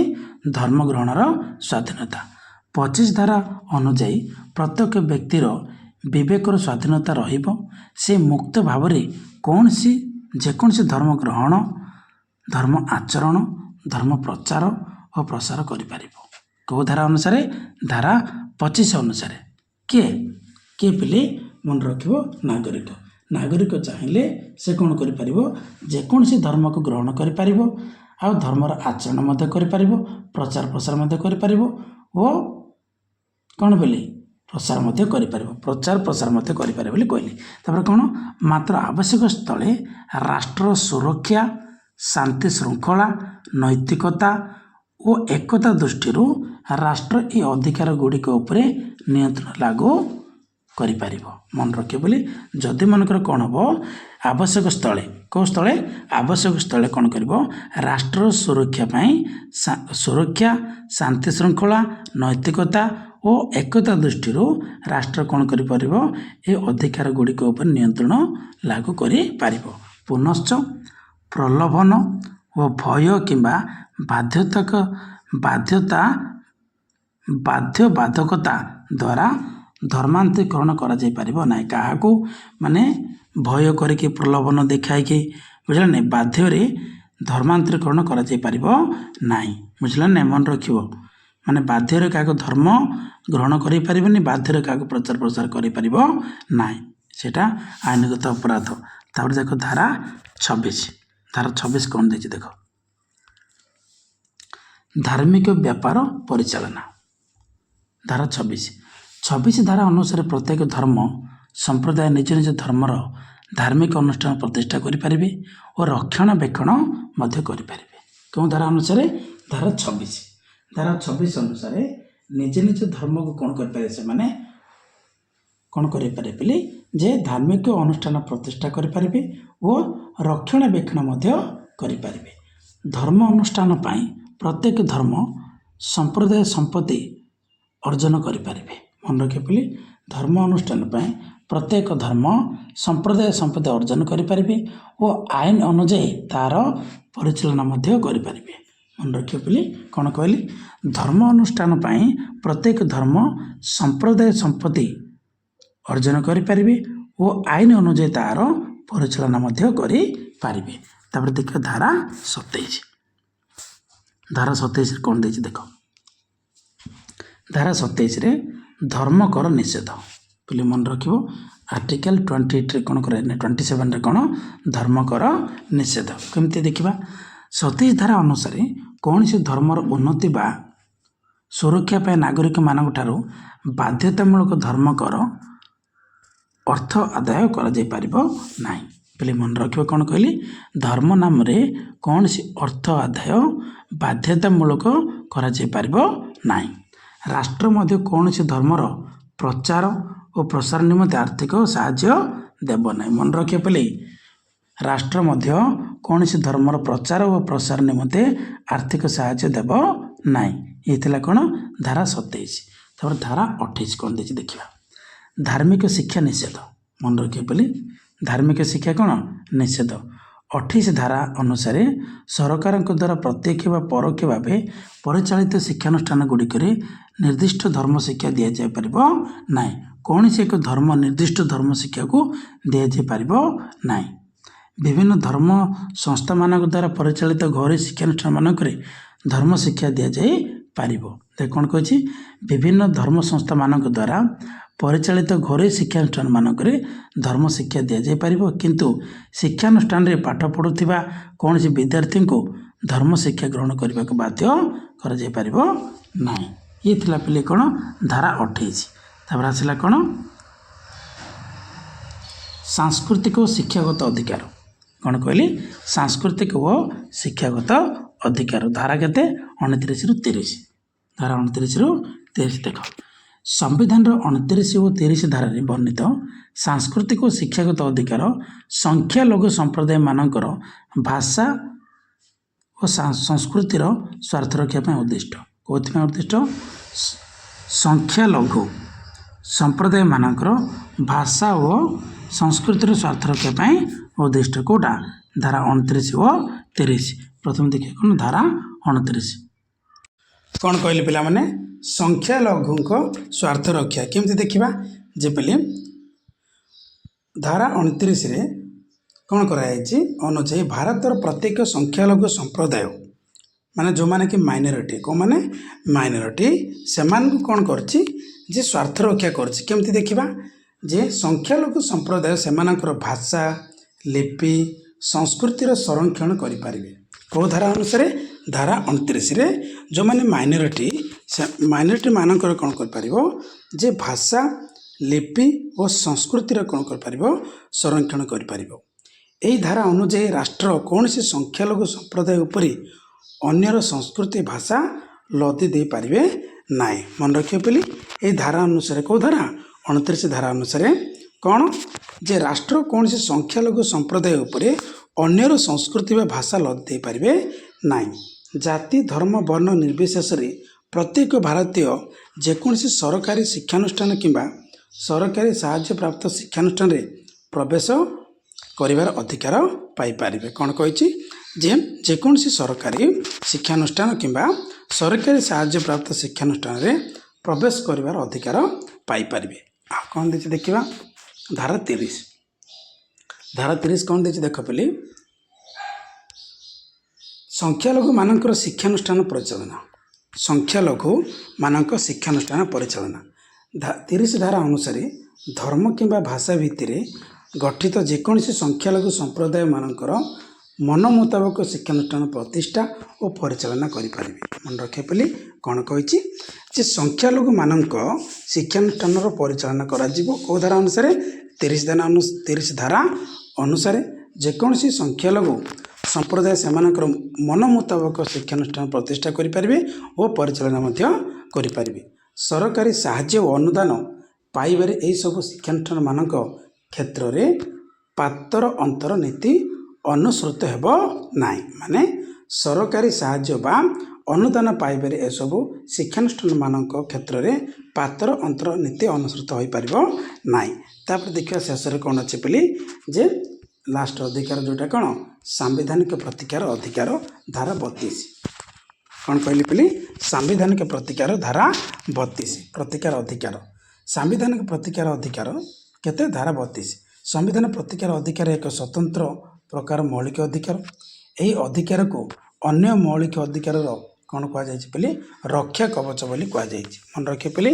ଧର୍ମ ଗ୍ରହଣର ସ୍ୱାଧୀନତା। 25 ଧାରା ଅନୁଯାୟୀ ପ୍ରତ୍ୟେକ ବ୍ୟକ୍ତିର ବିବେକର ସ୍ୱାଧୀନତା ରହିବ। ସେ ମୁକ୍ତ ଭାବରେ ଯେକୌଣସି ଧର୍ମ ଗ୍ରହଣ, ଧର୍ମ ଆଚରଣ, ଧର୍ମ ପ୍ରଚାର ଓ ପ୍ରସାର କରିପାରିବ। କେଉଁ ଧାରା ଅନୁସାରେ? ଧାରା 25 ଅନୁସାରେ। କିଏ ପିଲେ ମନେ ରଖିବ? ନାଗରିକ। ନାଗରିକ ଚାହିଁଲେ ସେ କ'ଣ କରିପାରିବ? ଯେକୌଣସି ଧର୍ମକୁ ଗ୍ରହଣ କରିପାରିବ, ଆଉ ଧର୍ମର ଆଚରଣ ମଧ୍ୟ କରିପାରିବ, ପ୍ରଚାର ପ୍ରସାର ମଧ୍ୟ କରିପାରିବ ଓ କ'ଣ ବୋଲି ପ୍ରସାର ମଧ୍ୟ କରିପାରିବ। ପ୍ରଚାର ପ୍ରସାର ମଧ୍ୟ କରିପାରିବ ବୋଲି କହିଲି। ତାପରେ କ'ଣ? ମାତ୍ର ଆବଶ୍ୟକ ସ୍ଥଳେ ରାଷ୍ଟ୍ରର ସୁରକ୍ଷା, ଶାନ୍ତି ଶୃଙ୍ଖଳା, ନୈତିକତା ଓ ଏକତା ଦୃଷ୍ଟିରୁ ରାଷ୍ଟ୍ର ଏହି ଅଧିକାର ଗୁଡ଼ିକ ଉପରେ ନିୟନ୍ତ୍ରଣ ଲାଗୁ କରିପାରିବ। ମନେ ରଖିବ ବୋଲି ଯଦି ମନେକର କ'ଣ ହେବ? ଆବଶ୍ୟକ ସ୍ଥଳେ, କେଉଁ ସ୍ଥଳେ? ଆବଶ୍ୟକ ସ୍ଥଳେ କ'ଣ କରିବ? ରାଷ୍ଟ୍ରର ସୁରକ୍ଷା ପାଇଁ ସୁରକ୍ଷା, ଶାନ୍ତି ଶୃଙ୍ଖଳା, ନୈତିକତା ଓ ଏକତା ଦୃଷ୍ଟିରୁ ରାଷ୍ଟ୍ର କ'ଣ କରିପାରିବ? ଏ ଅଧିକାର ଗୁଡ଼ିକ ଉପରେ ନିୟନ୍ତ୍ରଣ ଲାଗୁ କରିପାରିବ। ପୁନଶ୍ଚ ପ୍ରଲୋଭନ ଓ ଭୟ କିମ୍ବା ବାଧ୍ୟବାଧକତା ଦ୍ୱାରା ଧର୍ମାନ୍ତରୀକରଣ କରାଯାଇପାରିବ ନାହିଁ। କାହାକୁ? ମାନେ ଭୟ କରିକି, ପ୍ରଲୋଭନ ଦେଖାଇକି, ବୁଝିଲ ନାହିଁ, ବାଧ୍ୟରେ ଧର୍ମାନ୍ତରୀକରଣ କରାଯାଇପାରିବ ନାହିଁ। ବୁଝିଲ ନାହିଁ? ମନେ ରଖିବ। ମାନେ ବାଧ୍ୟରେ କାହାକୁ ଧର୍ମ ଗ୍ରହଣ କରିପାରିବନି, ବାଧ୍ୟରେ କାହାକୁ ପ୍ରଚାର ପ୍ରସାର କରିପାରିବ ନାହିଁ। ସେଇଟା ଆଇନଗତ ଅପରାଧ। ତାପରେ ଦେଖ ଧାରା 26। ଧାରା 26 କ'ଣ ଦେଇଛି ଦେଖ। ଧାର୍ମିକ ବ୍ୟାପାର ପରିଚାଳନା। ଧାରା 26 ଧାରା ଅନୁସାରେ ପ୍ରତ୍ୟେକ ଧର୍ମ ସମ୍ପ୍ରଦାୟ ନିଜ ନିଜ ଧର୍ମର धार्मिक अनुष्ठान प्रतिष्ठा करें और रक्षणाबेक्षण करें। क्यों धारा अनुसार धारा 26 अनुसार निज निज धर्म को कौन करें से माने कौन करें जे धार्मिक अनुष्ठान प्रतिष्ठा करें और रक्षणाबेक्षण करें। धर्म अनुष्ठान पाई प्रत्येक धर्म संप्रदाय संपत्ति अर्जन करें। मन रखे बोली धर्म अनुष्ठान पाई प्रत्येक धर्म संप्रदाय संपत्ति अर्जन करें और आईन अनुजाई तार परिचालना करें। मन रखिए बोली कौन कहली धर्म अनुष्ठान पाई प्रत्येक धर्म संप्रदाय संपत्ति अर्जन करें और आईन अनुजाई तार परिचालना करें। देखिए धारा 27 कौन देख देख धारा 27 रे धर्म कर निषेध बोली मन रख आर्टिकल 28 कौन करे 27 रे कौन धर्म कर निषेध केमती देखा 27 धारा अनुसार कौन से धर्मर उन्नति बा सुरक्षा पाए नागरिक मान बाध्यतामूलक धर्म कर अर्थ आदाय कर बोले मन रखिए कौन कहली धर्म नाम रे कौन सी अर्थ आदाय बाध्यतामूलक कर राष्ट्र मध्य कौन सी धर्मर प्रचार और प्रसार निमंते आर्थिक साहाय्य देव ना। मन रखिए बोले राष्ट्र मध्य कौन सी धर्मर प्रचार और प्रसार निमंते आर्थिक साहाय्य देव ना। ये कौन धारा 27। धारा 28 कौन देखिए देखा धार्मिक शिक्षा निषेध। मन रखिए बोली धार्मिक शिक्षा कौन निषेध 28 धारा अनुसार सरकार द्वारा प्रत्यक्ष व परोक्ष भाव परिचालित शिक्षानुष्ठान गुड़िक निर्दिष्ट धर्म शिक्षा दि जापर ना। कौन से एक धर्म निर्दिष्ट धर्म शिक्षा को दि जापर ना। विभिन्न धर्म संस्था मान द्वारा परिचालित घरोई शिक्षानुष्ठान मानक धर्म शिक्षा दि जापर। देख कौन कही विभिन्न धर्म संस्था मान द्वारा परिचालित घरोई शिक्षानुष्ठान मानक धर्म शिक्षा दि जापर किंतु शिक्षानुष्ठान रे पाठ पढ़ुथिबा कौन सी विद्यार्थी को धर्म शिक्षा ग्रहण करने को बाध्य कर ना। ये थिला पिले कौन धारा 28। तापर आसला कौन सांस्कृतिक और शिक्षागत अधिकार कौन कहली सांस्कृतिक व शिक्षागत अधिकार धारा केते 29 रु 30 धारा 29 रु 30 देख संविधान 29 और 30 धारा वर्णित सांस्कृतिक और शिक्षागत अधिकार संख्यालघु संप्रदाय मानकर भाषा और संस्कृतिर स्वार्थ रक्षा उद्दिष्ट कौन उद्दिष्ट संख्यालघु संप्रदाय मानकर भाषा और संस्कृतिर स्वार्थ रक्षा उद्दिष्ट कौटा धारा 29 और 30। प्रथम देखिए कौन धारा 29 कौन कहले पिला माने संख्यालघु स्वार्थ रक्षा केमती देखा जे पहले धारा 29 रे कौन कराई अनुजाई भारतर प्रत्येक संख्यालघु संप्रदाय माने जो माने कि माइनॉरिटी को माने माइनॉरिटी से कौन करछि जे स्वार्थ रक्षा करछि केमती देखा जे संख्यालघु संप्रदाय से भाषा लिपि संस्कृतिर संरक्षण करें। कौ धारा अनुसार धारा 29 रे जो माने माइनॉरिटी मानकर कौन कर जे भाषा लिपि और संस्कृतिर कौन कर संरक्षण कर। यही धारा अनुजाई राष्ट्र कौन से संख्यालघु संप्रदाय उपरि अन्यर संस्कृति भाषा लदी दे पारिबे नाई। मन रखिए बोली ये धारा अनुसार कौ धारा 29 धारा अनुसार कौन जे राष्ट्र कौन से संख्यालघु संप्रदाय उपरे अन्यर संस्कृति व भाषा लदी दे पारिबे नाई। जाति धर्म वर्ण निर्विशेष प्रत्येक भारतीय जेकोसी सरकारी शिक्षानुष्ठान किंबा सरकारी साहाय्य प्राप्त शिक्षानुष्ठान रे प्रवेश करिवार अधिकार पाई पारिबे। कौन कही जेकोसी सरकारी शिक्षानुष्ठान किंबा सरकारी साहाय्य प्राप्त शिक्षानुष्ठान रे प्रवेश करिवार अधिकार पाई पारिबे। आ कौन देखि देखिबा धारा 30 धारा 30 कौन देखि देख पली संख्यालघु मानकर शिक्षानुष्ठान परिचालना संख्यालघु मानक शिक्षानुष्ठान परिचालना 30 धारा अनुसार धर्म किंबा भाषा भित्तिर गठित जेकोसी संख्यालघु संप्रदाय मानकर मन मुताबक शिक्षानुष्ठान प्रतिष्ठा और परिचालना करें। मन रखे पली କ'ଣ କହିଛି ଯେ ସଂଖ୍ୟାଲଘୁମାନଙ୍କ ଶିକ୍ଷାନୁଷ୍ଠାନର ପରିଚାଳନା କରାଯିବ କେଉଁ ଧାରା ଅନୁସାରେ 30 ଧାରା ଅନୁସାରେ ଯେକୌଣସି ସଂଖ୍ୟାଲଘୁ ସମ୍ପ୍ରଦାୟ ସେମାନଙ୍କର ମନ ମୁତାବକ ଶିକ୍ଷାନୁଷ୍ଠାନ ପ୍ରତିଷ୍ଠା କରିପାରିବେ ଓ ପରିଚାଳନା ମଧ୍ୟ କରିପାରିବେ। ସରକାରୀ ସାହାଯ୍ୟ ଓ ଅନୁଦାନ ପାଇବାରେ ଏହିସବୁ ଶିକ୍ଷାନୁଷ୍ଠାନମାନଙ୍କ କ୍ଷେତ୍ରରେ ପାତର ଅନ୍ତର ନୀତି ଅନୁସୃତ ହେବ ନାହିଁ। ମାନେ ସରକାରୀ ସାହାଯ୍ୟ ବା ଅନୁଦାନ ପାଇବାରେ ଏସବୁ ଶିକ୍ଷାନୁଷ୍ଠାନମାନଙ୍କ କ୍ଷେତ୍ରରେ ପାତର ଅନ୍ତର ନୀତି ଅନୁସୃତ ହୋଇପାରିବ ନାହିଁ। ତାପରେ ଦେଖିବା ଶେଷରେ କ'ଣ ଅଛି ବୋଲି ଯେ ଲାଷ୍ଟ ଅଧିକାର ଯେଉଁଟା କ'ଣ ସାମ୍ବିଧାନିକ ପ୍ରତିକାର ଅଧିକାର ଧାରା 32 କ'ଣ କହିଲି ବୋଲି ସାମ୍ବିଧାନିକ ପ୍ରତିକାର ଧାରା 32 ପ୍ରତିକାର ଅଧିକାର ସାମ୍ବିଧାନିକ ପ୍ରତିକାର ଅଧିକାର କେତେ ଧାରା 32 ସମ୍ବିଧାନ ପ୍ରତିକାର ଅଧିକାର ଏକ ସ୍ୱତନ୍ତ୍ର ପ୍ରକାର ମୌଳିକ ଅଧିକାର। ଏହି ଅଧିକାରକୁ ଅନ୍ୟ ମୌଳିକ ଅଧିକାରର କ'ଣ କୁହାଯାଇଛି ବୋଲି ରକ୍ଷା କବଚ ବୋଲି କୁହାଯାଇଛି। ମନେ ରଖିବେ ବୋଲି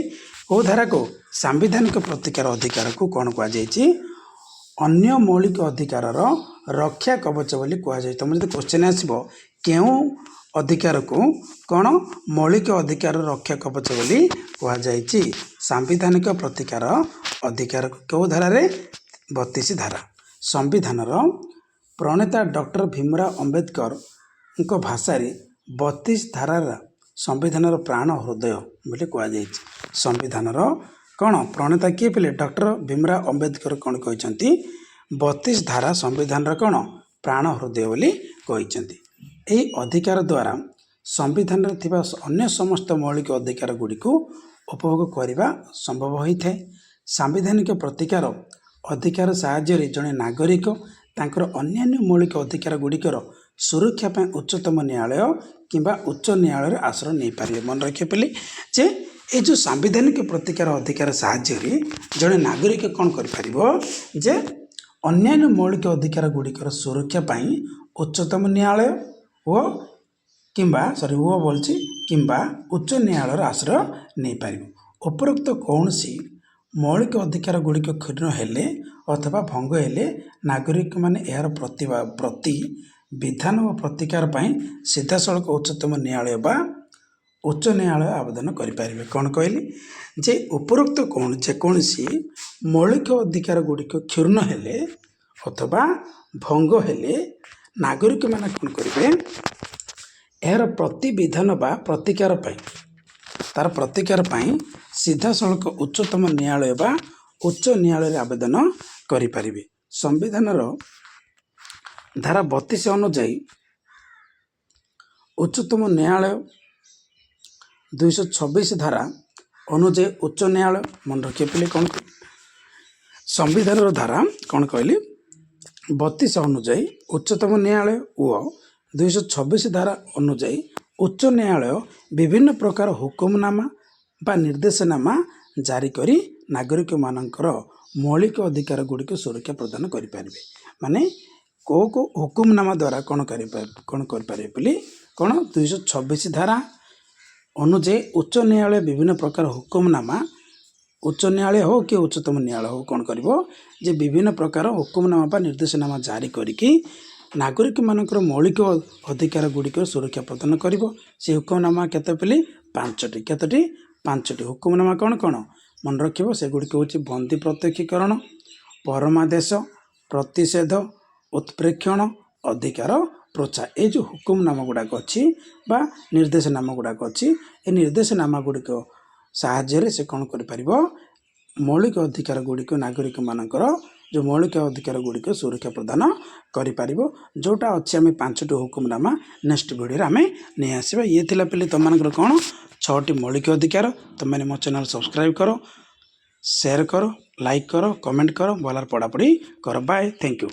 କେଉଁ ଧାରାକୁ ସାମ୍ବିଧାନିକ ପ୍ରତିକାର ଅଧିକାରକୁ କ'ଣ କୁହାଯାଇଛି ଅନ୍ୟ ମୌଳିକ ଅଧିକାରର ରକ୍ଷା କବଚ ବୋଲି କୁହାଯାଇଛି। ତୁମର ଯଦି କ୍ୱେଶ୍ଚିନ୍ ଆସିବ କେଉଁ ଅଧିକାରକୁ କ'ଣ ମୌଳିକ ଅଧିକାରର ରକ୍ଷା କବଚ ବୋଲି କୁହାଯାଇଛି ସାମ୍ବିଧାନିକ ପ୍ରତିକାର ଅଧିକାରକୁ କେଉଁ ଧାରାରେ 32 ଧାରା। ସମ୍ବିଧାନର ପ୍ରଣେତା ଡକ୍ଟର ଭୀମରାଓ ଆମ୍ବେଦକରଙ୍କ ଭାଷାରେ 32 ଧାରାର ସମ୍ବିଧାନର ପ୍ରାଣ ହୃଦୟ ବୋଲି କୁହାଯାଇଛି। ସମ୍ବିଧାନର କ'ଣ ପ୍ରଣେତା କିଏ ଥିଲେ ଡକ୍ଟର ଭୀମରାଓ ଆମ୍ବେଦକର କ'ଣ କହିଛନ୍ତି 32 ଧାରା ସମ୍ବିଧାନର କ'ଣ ପ୍ରାଣ ହୃଦୟ ବୋଲି କହିଛନ୍ତି। ଏହି ଅଧିକାର ଦ୍ୱାରା ସମ୍ବିଧାନରେ ଥିବା ଅନ୍ୟ ସମସ୍ତ ମୌଳିକ ଅଧିକାର ଗୁଡ଼ିକୁ ଉପଭୋଗ କରିବା ସମ୍ଭବ ହୋଇଥାଏ। ସାମ୍ବିଧାନିକ ପ୍ରତିକାର ଅଧିକାର ସାହାଯ୍ୟରେ ଜଣେ ନାଗରିକ ତାଙ୍କର ଅନ୍ୟାନ୍ୟ ମୌଳିକ ଅଧିକାର ଗୁଡ଼ିକର ସୁରକ୍ଷା ପାଇଁ ଉଚ୍ଚତମ ନ୍ୟାୟାଳୟ କିମ୍ବା ଉଚ୍ଚ ନ୍ୟାୟାଳୟରେ ଆଶ୍ରୟ ନେଇପାରିବେ। ମନେ ରଖିବେ ବୋଲି ଯେ ଏ ଯେଉଁ ସାମ୍ବିଧାନିକ ପ୍ରତିକାର ଅଧିକାର ସାହାଯ୍ୟରେ ଜଣେ ନାଗରିକ କ'ଣ କରିପାରିବ ଯେ ଅନ୍ୟାନ୍ୟ ମୌଳିକ ଅଧିକାର ଗୁଡ଼ିକର ସୁରକ୍ଷା ପାଇଁ ଉଚ୍ଚତମ ନ୍ୟାୟାଳୟ କିମ୍ବା ଉଚ୍ଚ ନ୍ୟାୟାଳୟର ଆଶ୍ରୟ ନେଇପାରିବ। ଉପରୋକ୍ତ କୌଣସି ମୌଳିକ ଅଧିକାର ଗୁଡ଼ିକ କ୍ଷୁଣ୍ଣ ହେଲେ ଅଥବା ଭଙ୍ଗ ହେଲେ ନାଗରିକମାନେ ଏହାର ପ୍ରତି ବିଧାନ ଓ ପ୍ରତିକାର ପାଇଁ ସିଧାସଳଖ ଉଚ୍ଚତମ ନ୍ୟାୟାଳୟ ବା ଉଚ୍ଚ ନ୍ୟାୟାଳୟ ଆବେଦନ କରିପାରିବେ। କ'ଣ କହିଲି ଯେ ଉପରୋକ୍ତ ଯେକୌଣସି ମୌଳିକ ଅଧିକାର ଗୁଡ଼ିକ କ୍ଷୁଣ୍ଣ ହେଲେ ଅଥବା ଭଙ୍ଗ ହେଲେ ନାଗରିକମାନେ କ'ଣ କରିବେ ଏହାର ପ୍ରତିବିଧାନ ବା ପ୍ରତିକାର ପାଇଁ ସିଧାସଳଖ ଉଚ୍ଚତମ ନ୍ୟାୟାଳୟ ବା ଉଚ୍ଚ ନ୍ୟାୟାଳୟରେ ଆବେଦନ କରିପାରିବେ। ସମ୍ବିଧାନର ଧାରା 32 ଅନୁଯାୟୀ ଉଚ୍ଚତମ ନ୍ୟାୟାଳୟ 226 ଧାରା ଅନୁଯାୟୀ ଉଚ୍ଚ ନ୍ୟାୟାଳୟ ମନେ ରଖିବେ ବୋଲି କ'ଣ ସମ୍ବିଧାନର ଧାରା କ'ଣ କହିଲି 32 ଅନୁଯାୟୀ ଉଚ୍ଚତମ ନ୍ୟାୟାଳୟ ଓ 226 ଧାରା ଅନୁଯାୟୀ ଉଚ୍ଚ ନ୍ୟାୟାଳୟ ବିଭିନ୍ନ ପ୍ରକାର ହୁକୁମନାମା ବା ନିର୍ଦ୍ଦେଶନାମା ଜାରି କରି ନାଗରିକମାନଙ୍କର ମୌଳିକ ଅଧିକାର ଗୁଡ଼ିକୁ ସୁରକ୍ଷା ପ୍ରଦାନ କରିପାରିବେ। ମାନେ କେଉଁ ହୁକୁମନାମା ଦ୍ୱାରା କ'ଣ କରିପାରିବେ ବୋଲି କ'ଣ 226 ଧାରା ଅନୁଯାୟୀ ଉଚ୍ଚ ନ୍ୟାୟାଳୟ ବିଭିନ୍ନ ପ୍ରକାର ହୁକୁମନାମା ଉଚ୍ଚ ନ୍ୟାୟାଳୟ ହେଉ କି ଉଚ୍ଚତମ ନ୍ୟାୟାଳୟ ହେଉ କ'ଣ କରିବ ଯେ ବିଭିନ୍ନ ପ୍ରକାର ହୁକୁମନାମା ବା ନିର୍ଦ୍ଦେଶନାମା ଜାରି କରିକି ନାଗରିକମାନଙ୍କର ମୌଳିକ ଅଧିକାର ଗୁଡ଼ିକର ସୁରକ୍ଷା ପ୍ରଦାନ କରିବ। ସେ ହୁକୁମନାମା କେତେ ବୋଲି 5ଟି କେତୋଟି 5ଟି ହୁକୁମନାମା କ'ଣ ମନେ ରଖିବ ସେଗୁଡ଼ିକ ହେଉଛି ବନ୍ଦୀ ପ୍ରତ୍ୟକ୍ଷୀକରଣ ପରମାଦେଶ ପ୍ରତିଷେଧ ଉତ୍ପ୍ରେକ୍ଷଣ ଅଧିକାର ପ୍ରୋତ୍ସାହନ। ଏ ଯେଉଁ ହୁକୁମନାମା ଗୁଡ଼ାକ ଅଛି ବା ନିର୍ଦ୍ଦେଶନାମା ଗୁଡ଼ାକ ଅଛି ଏ ନିର୍ଦ୍ଦେଶନାମା ଗୁଡ଼ିକ ସାହାଯ୍ୟରେ ସେ କ'ଣ କରିପାରିବ ମୌଳିକ ଅଧିକାର ଗୁଡ଼ିକ ନାଗରିକମାନଙ୍କର ଯେଉଁ ମୌଳିକ ଅଧିକାର ଗୁଡ଼ିକ ସୁରକ୍ଷା ପ୍ରଦାନ କରିପାରିବ। ଯେଉଁଟା ଅଛି ଆମେ 5ଟି ହୁକୁମନାମା ନେକ୍ସଟ ଭିଡ଼ିଓରେ ଆମେ ନେଇ ଆସିବା। ଇଏ ଥିଲା ପିଲେ ତୁମମାନଙ୍କର କ'ଣ 6ଟି ମୌଳିକ ଅଧିକାର। ତୁମମାନେ ମୋ ଚ୍ୟାନେଲ ସବସ୍କ୍ରାଇବ୍ କର ସେୟାର କର ଲାଇକ୍ କର କମେଣ୍ଟ କର ଭଲରେ ପଢ଼ାପଢ଼ି କର। Bye thank you.